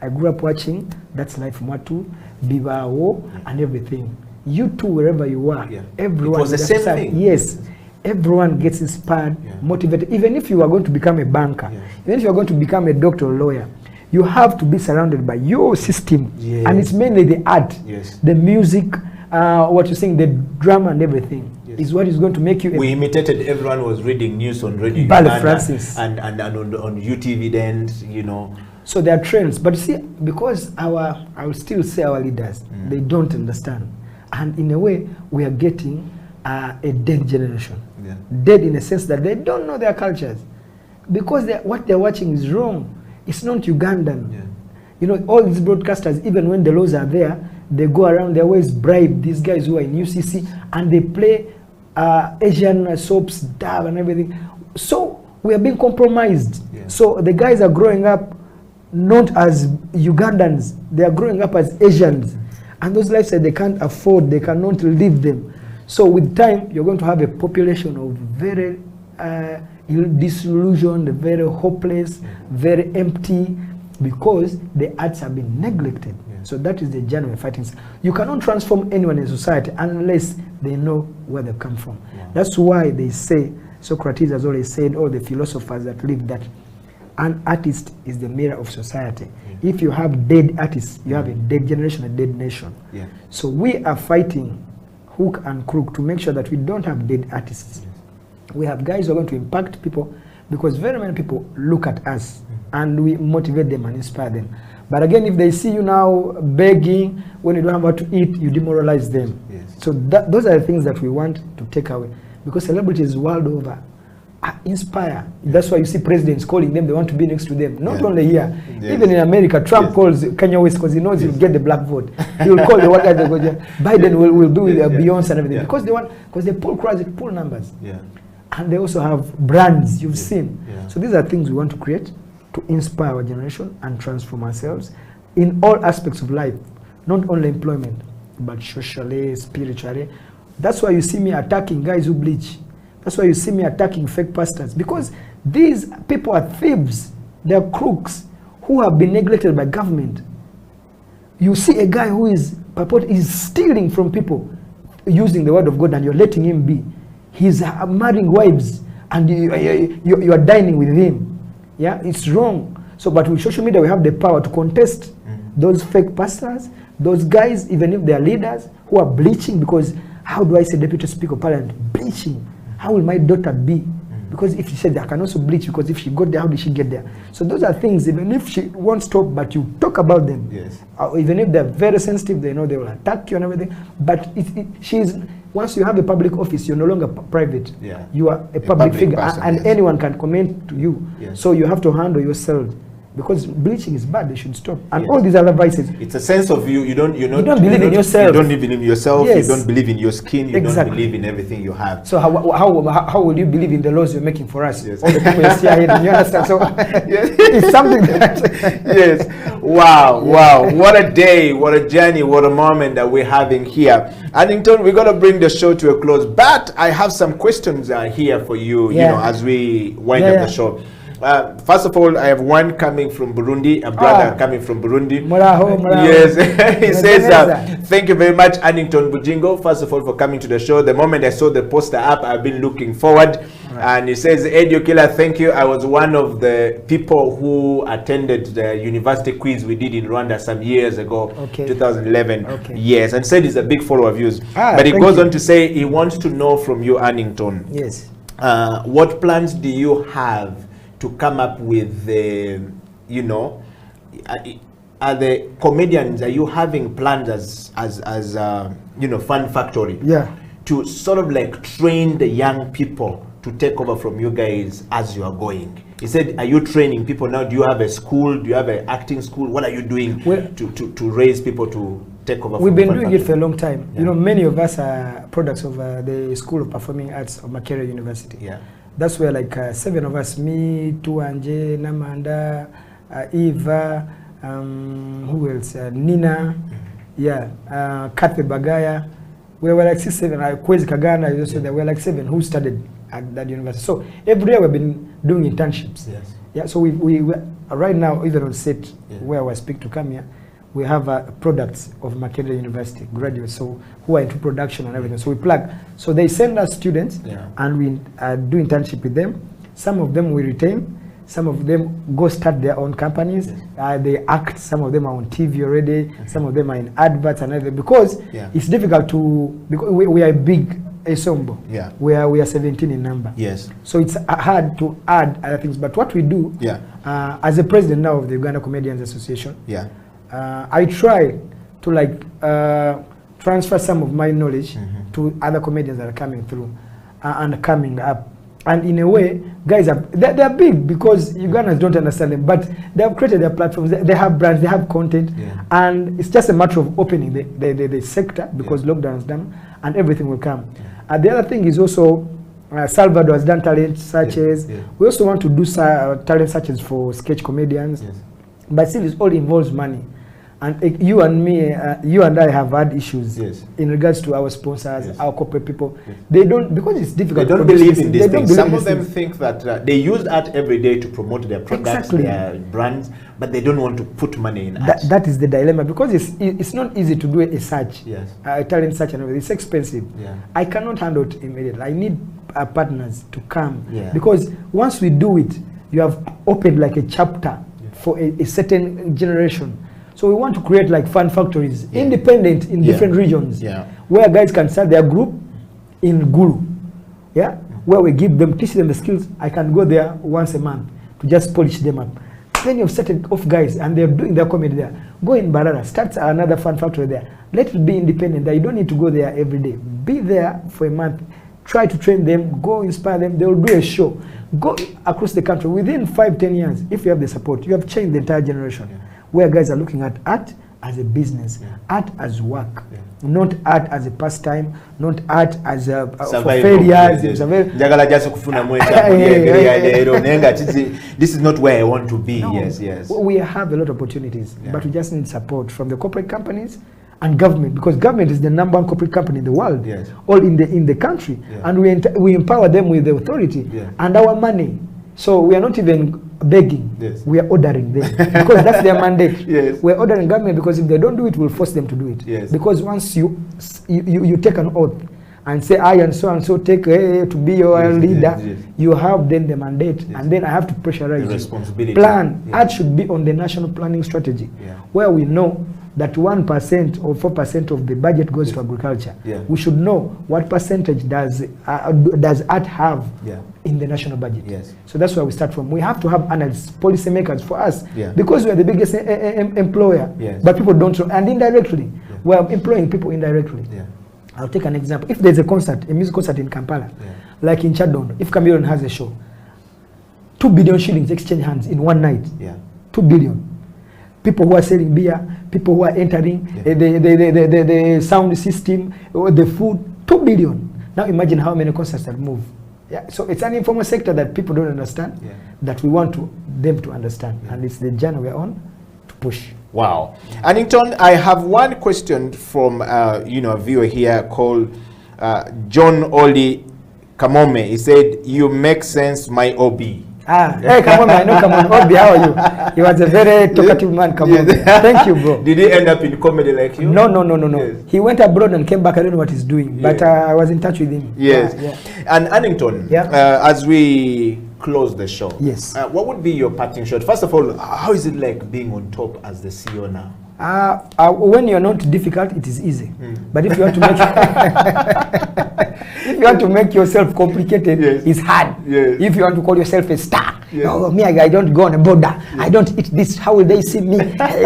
I grew up watching That's Life Mwatu, Bibao, and everything. You too, wherever you are, everyone. It was the same thing. Yes. Everyone gets inspired, motivated. Even if you are going to become a banker, even if you are going to become a doctor or lawyer, you have to be surrounded by your system. And it's mainly the art, the music, what you're saying, the drama and everything is what is going to make you. We imitated, everyone was reading news on Radio Francis and on UTV then, you know. So there are trends, but you see, because I will still say our leaders, they don't understand. And in a way, we are getting a dead generation. Dead in a sense that they don't know their cultures. Because what they're watching is wrong. It's not Ugandan. You know, all these broadcasters, even when the laws are there, they go around, they always bribe these guys who are in UCC, and they play Asian soaps, dab and everything. So we are being compromised. So the guys are growing up not as Ugandans, they are growing up as Asians. And those lifestyles they can't afford, they cannot live them. So with time, you're going to have a population of very disillusioned, very hopeless, very empty, because the arts have been neglected. So that is the journey we're fighting. You cannot transform anyone in society unless they know where they come from. That's why they say, Socrates has always said, all the philosophers that live, that an artist is the mirror of society. If you have dead artists, you have a dead generation, a dead nation. So we are fighting hook and crook to make sure that we don't have dead artists. We have guys who are going to impact people, because very many people look at us and we motivate them and inspire them. But again, if they see you now begging, when you don't have what to eat, you demoralize them. So those are the things that we want to take away. Because celebrities world over inspire. That's why you see presidents calling them, they want to be next to them. Not only here, even in America, Trump calls Kanye West because he knows he'll get the black vote. He will call the one guy that goes, Biden will do with Beyonce and everything. Because they want, because they pull crowds, they pull numbers. And they also have brands, you've seen. So these are things we want to create to inspire our generation and transform ourselves in all aspects of life, not only employment, but socially, spiritually. That's why you see me attacking guys who bleach. That's why you see me attacking fake pastors, because these people are thieves. They are crooks who have been neglected by government. You see a guy who is stealing from people using the word of God, and you're letting him be. He's marrying wives, and you are dining with him. Yeah, it's wrong. So, but with social media, we have the power to contest those fake pastors, those guys, even if they are leaders, who are bleaching. Because how do I say Deputy Speaker of Parliament bleaching? How will my daughter be? Because if she said I can also bleach, because if she got there, how did she get there? So those are things, even if she won't stop, but you talk about them. Even if they're very sensitive, they know they will attack you and everything. But once you have a public office, you're no longer private. You are a public figure, person, and anyone can comment to you. So you have to handle yourself. Because bleaching is bad, they should stop. And all these other vices. It's a sense of you don't believe in yourself. You don't believe in yourself, you don't believe in your skin, you don't believe in everything you have. So how will you believe in the laws you're making for us? All the people you see ahead, you understand? So it's something that Wow. What a day, what a journey, what a moment that we're having here. Addington, we're gonna bring the show to a close, but I have some questions here for you, you know, as we wind up the show. First of all, I have one coming from Burundi, a brother coming from Burundi. Muraho. Yes, he says, thank you very much, Addington Bujingo, first of all, for coming to the show. The moment I saw the poster up, I've been looking forward. And he says, Edio Killer, thank you. I was one of the people who attended the university quiz we did in Rwanda some years ago, 2011. Yes, and said he's a big follower of yours. But he goes on to say he wants to know from you, Addington. Yes. What plans do you have to come up with the, you know, are the comedians, are you having plans as you know, Fun Factory? To sort of like train the young people to take over from you guys as you are going? He said, are you training people now? Do you have a school? Do you have an acting school? What are you doing to raise people to take over? We've been doing it for a long time. You know, many of us are products of the School of Performing Arts of Makerere University. That's where like 7 of us, me, Tuanje, Namanda, Eva, who else? Nina, Kathe Bagaya. We were like 6, 7. Kwezi Kagana, so there were like 7 who studied at that university. So every year we've been doing internships. So we right now, even on set where we speak to come here, we have products of Makerere University graduates, so who are into production and everything. So we plug. So they send us students, and we do internship with them. Some of them we retain. Some of them go start their own companies. They act. Some of them are on TV already. Some of them are in adverts and everything. Because it's difficult to, because we are a big ensemble. We are 17 in number. So it's hard to add other things. But what we do, as a president now of the Uganda Comedians Association, I try to like transfer some of my knowledge to other comedians that are coming through and coming up. And in a way, guys they're big because Ugandans don't understand them, but they have created their platforms. They have brands, they have content, and it's just a matter of opening the sector, because lockdown is done and everything will come. And the other thing is also Salvador has done talent searches. We also want to do talent searches for sketch comedians, but still it all involves money. And you and me, you and I have had issues in regards to our sponsors, our corporate people. They don't, because it's difficult. They don't believe in these things. Some of them think that they use art every day to promote their products, their brands, but they don't want to put money in art. That is the dilemma, because it's not easy to do a search, a talent search, and everything. It's expensive. I cannot handle it immediately. I need partners to come, because once we do it, you have opened like a chapter for a certain generation. So we want to create like fun factories, independent in different regions, where guys can start their group in Gulu, where we give them, teach them the skills. I can go there once a month to just polish them up. Then you've set it off guys, and they're doing their comedy there. Go in Barara, start another fun factory there. Let it be independent. You don't need to go there every day. Be there for a month. Try to train them, go inspire them. They will do a show. Go across the country. Within 5-10 years, if you have the support, you have changed the entire generation. Where guys are looking at art as a business, art as work, not art as a pastime, not art as a for failures. This is not where I want to be. No. We have a lot of opportunities, but we just need support from the corporate companies and government, because government is the #1 corporate company in the world, all in the country, and we empower them with the authority and our money. So we are not even begging, we are ordering them, because that's their mandate. We're ordering government, because if they don't do it, we'll force them to do it. Because once you take an oath and say, I and so take to be your leader, you have then the mandate, and then I have to pressurize the responsibility. Plan. Art should be on the national planning strategy, where we know that 1% or 4% of the budget goes to agriculture. We should know what percentage does art have in the national budget. So that's where we start from. We have to have analysts, policymakers for us, because we are the biggest employer, but people don't know, and indirectly, we are employing people indirectly. I'll take an example. If there's a concert, a music concert in Kampala, like in Chadon, if Cameroon has a show, 2 billion shillings exchange hands in one night. 2 billion. People who are selling beer, people who are entering, the sound system, the food, 2 billion. Now imagine how many concerts that move. So it's an informal sector that people don't understand, that we want them to understand. And it's the journey we're on to push. Wow. Annington, I have one question from a viewer here called John Oli Kamome. He said, "You make sense, my OB." Hey, come on, I know, come on, Obi, how are you? He was a very talkative man, come on. Thank you, bro. Did he end up in comedy like you? No. He went abroad and came back. I don't know what he's doing, but I was in touch with him. And Annington, as we close the show, what would be your parting shot? First of all, how is it like being on top as the CEO now? When you're not difficult, it is easy. But if you want to make yourself complicated, it's hard. If you want to call yourself a star, me, I don't go on a border. I don't eat this. How will they see me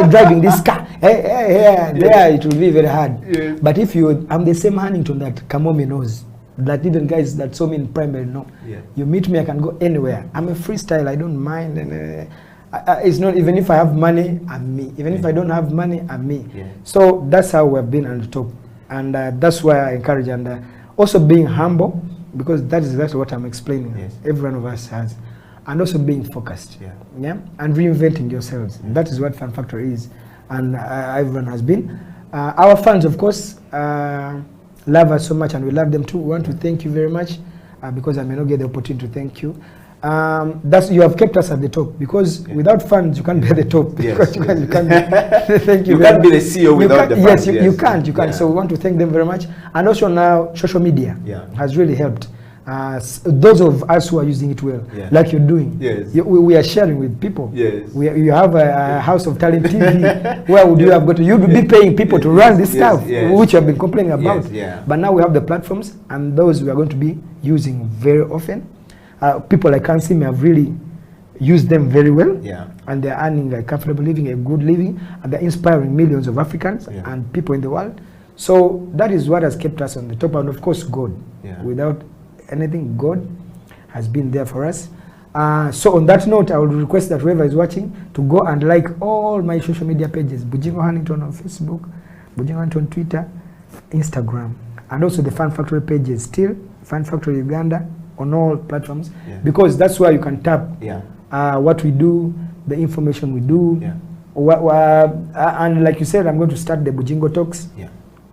driving this car? There it will be very hard. But if I'm the same Hannington that Kamome knows, that even guys that saw me in primary know. You meet me, I can go anywhere. I'm a freestyle. I don't mind. And it's not, even if I have money, I'm me. Even if I don't have money, I'm me. So that's how we've been on the top, and that's why I encourage, and also being humble, because that is exactly what I'm explaining. Every one of us has, and also being focused, and reinventing yourselves. That is what Fun Factory is, and everyone has been. Our fans, of course, love us so much, and we love them too. We want to thank you very much, because I may not get the opportunity to thank you. You have kept us at the top, because without funds you can't be at the top. You can't be, thank you. You can't be the CEO without the funds. You can't. So we want to thank them very much, and also now social media has really helped. Those of us who are using it well, like you're doing, we are sharing with people. You have a House of Talent TV where would you have got to, you'd be paying people to run this stuff, which you have been complaining about. But now we have the platforms, and those we are going to be using very often. People like Kansi have really used them very well, and they're earning a comfortable living, a good living, and they're inspiring millions of Africans and people in the world. So that is what has kept us on the top, and of course God. Without anything, God has been there for us. So on that note, I would request that whoever is watching to go and like all my social media pages, Bujingo Hannington on Facebook, Bujingo Hannington on Twitter, Instagram, and also the Fun Factory pages, still Fun Factory Uganda, on all platforms, because that's where you can tap what we do, the information we do, And like you said, I'm going to start the Bujingo Talks,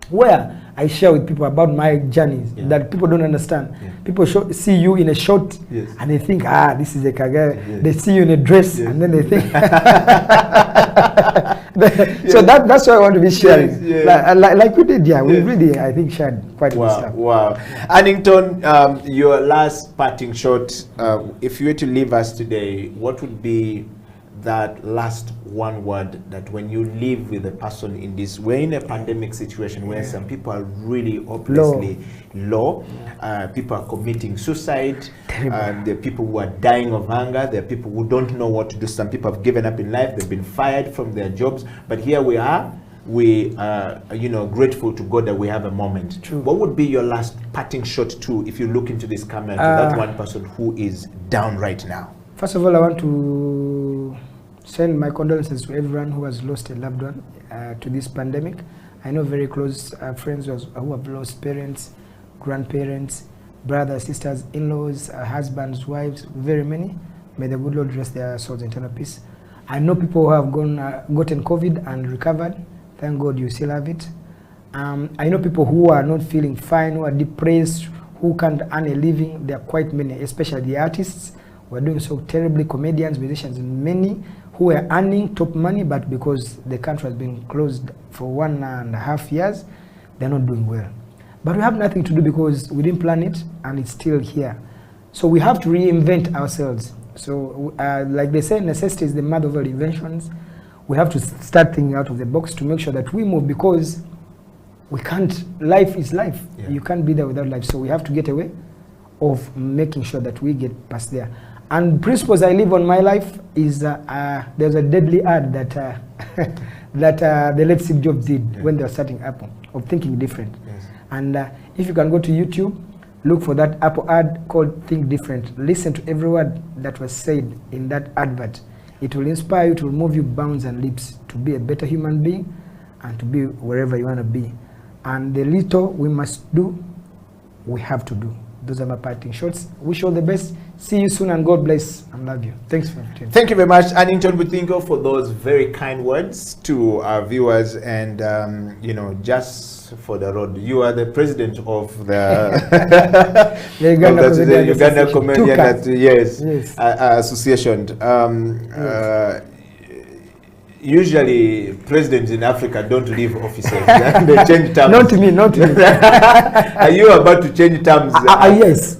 where I share with people about my journeys that people don't understand. People see you in a short and they think, this is a Kagere. They see you in a dress and then they think. So that's why I want to be sharing. Like we did, we really, I think, shared quite a bit of stuff. Wow. Annington, your last parting shot, if you were to leave us today, what would be that last one word that when you live with a person in this, we're in a pandemic situation where some people are really hopelessly low. People are committing suicide. There are people who are dying of hunger. There are people who don't know what to do. Some people have given up in life. They've been fired from their jobs. But here we are. We are, grateful to God that we have a moment. True. What would be your last parting shot to, if you look into this camera, to that one person who is down right now? First of all, I want to send my condolences to everyone who has lost a loved one to this pandemic. I know very close friends who have lost parents, grandparents, brothers, sisters, in-laws, husbands, wives, very many. May the good Lord rest their souls in eternal peace. I know people who have gotten COVID and recovered. Thank God you still have it. I know people who are not feeling fine, who are depressed, who can't earn a living. There are quite many, especially the artists who are doing so terribly, comedians, musicians, many who are earning top money, but because the country has been closed for 1.5 years, they're not doing well. But we have nothing to do because we didn't plan it and it's still here. So we have to reinvent ourselves. So like they say, necessity is the mother of all inventions. We have to start thinking out of the box to make sure that we move, because we can't, life is life. You can't be there without life. So we have to get a way of making sure that we get past there. And principles I live on my life is there's a deadly ad that that the late Steve Jobs did when they were starting Apple, of thinking different. And if you can go to YouTube, look for that Apple ad called Think Different. Listen to every word that was said in that advert. It will inspire you, to remove you bounds and leaps to be a better human being and to be wherever you want to be. And the little we must do, we have to do. Those are my parting shots. Wish you all the best. See you soon and God bless and love you. Thanks for tuning. Thank you very much, Annington Buthingo, for those very kind words to our viewers. And just for the road, you are the president of the Uganda Comedian Association. Usually, presidents in Africa don't leave offices. They change terms. Not me. Are you about to change terms? Yes.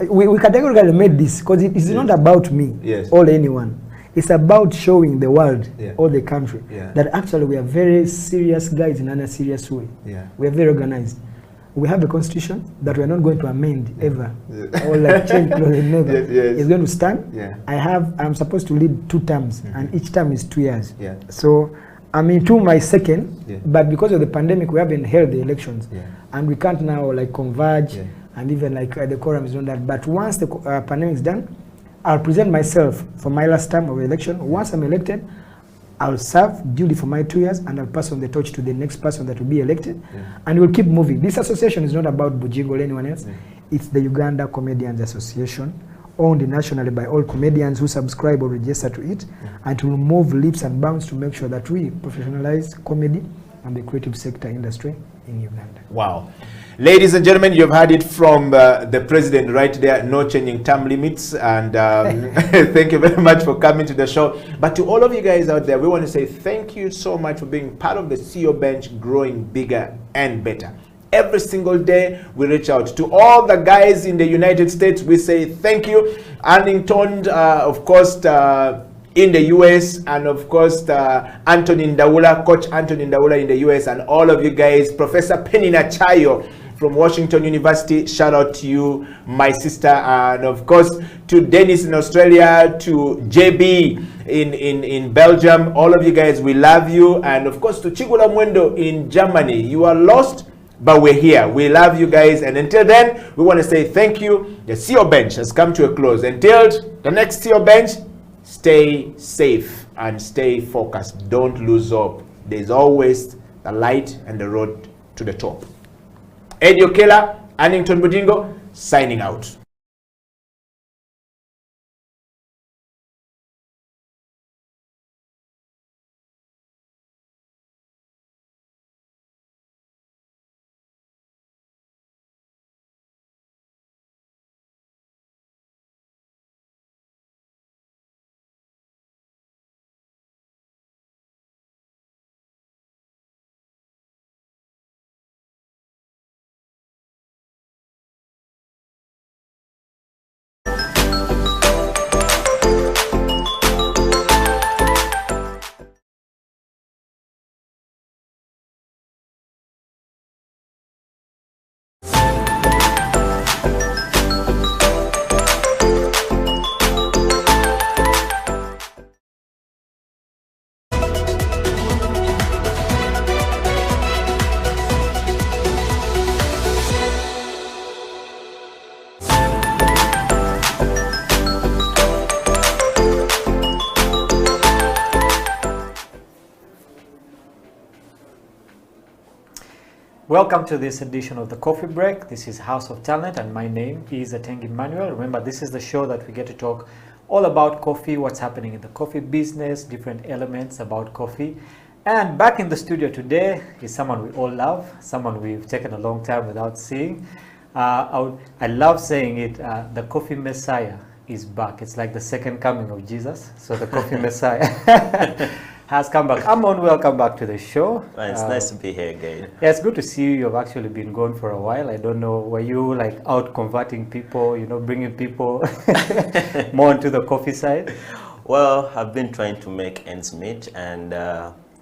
We categorically made this because it is not about me or anyone. It's about showing the world or the country that actually we are very serious guys in a serious way. We are very organized. We have a constitution that we are not going to amend ever or like change never. It's going to stand. I'm supposed to lead 2 terms and each term is 2 years. So I'm into my second, but because of the pandemic we haven't held the elections and we can't now like converge and even like the quorum is not that. But once the pandemic is done, I'll present myself for my last term of election. Once I'm elected, I'll serve duly for my 2 years and I'll pass on the torch to the next person that will be elected. And we'll keep moving. This association is not about Bujingo or anyone else. It's the Uganda Comedians Association, owned nationally by all comedians who subscribe or register to it. And to remove leaps and bounds to make sure that we professionalize comedy and the creative sector industry in Uganda. Wow. Ladies and gentlemen, you've heard it from the president right there, no changing term limits. And thank you very much for coming to the show. But to all of you guys out there, we want to say thank you so much for being part of the CEO Bench, growing bigger and better. Every single day, we reach out to all the guys in the United States. We say thank you. Annington, of course, in the US, and of course Anthony Ndaula, Coach Anthony Ndaula in the US, and all of you guys, Professor Penina Chayo from Washington University, shout out to you, my sister, and of course to Dennis in Australia, to JB in Belgium, all of you guys, we love you, and of course to Chigula Mwendo in Germany. You are lost, but we're here. We love you guys, and until then, we want to say thank you. The CEO Bench has come to a close. Until the next CEO Bench, stay safe and stay focused. Don't lose hope. There's always the light and the road to the top. Eddie Okela, Annington Bujingo, signing out. Welcome to this edition of the Coffee Break. This is House of Talent and my name is Atengi Emmanuel. Remember, this is the show that we get to talk all about coffee, what's happening in the coffee business, different elements about coffee. And back in the studio today is someone we all love, someone we've taken a long time without seeing. I love saying it, the Coffee Messiah is back. It's like the second coming of Jesus. So the Coffee Messiah has come back. Amon, welcome back to the show. Well, it's nice to be here again. Yeah, it's good to see you. You've actually been gone for a while. I don't know, were you like out converting people, you know, bringing people more into the coffee side? Well, I've been trying to make ends meet and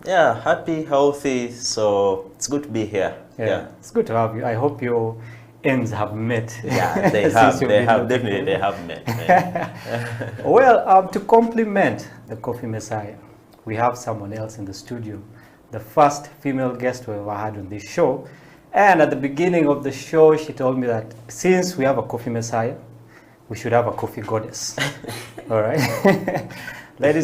yeah, happy, healthy, so it's good to be here. Yeah, it's good to have you. I hope your ends have met. Yeah, they have definitely they have met. Well, to complement the Coffee Messiah, we have someone else in the studio, the first female guest we ever had on this show. And at the beginning of the show, she told me that since we have a Coffee Messiah, we should have a coffee goddess. All right. Ladies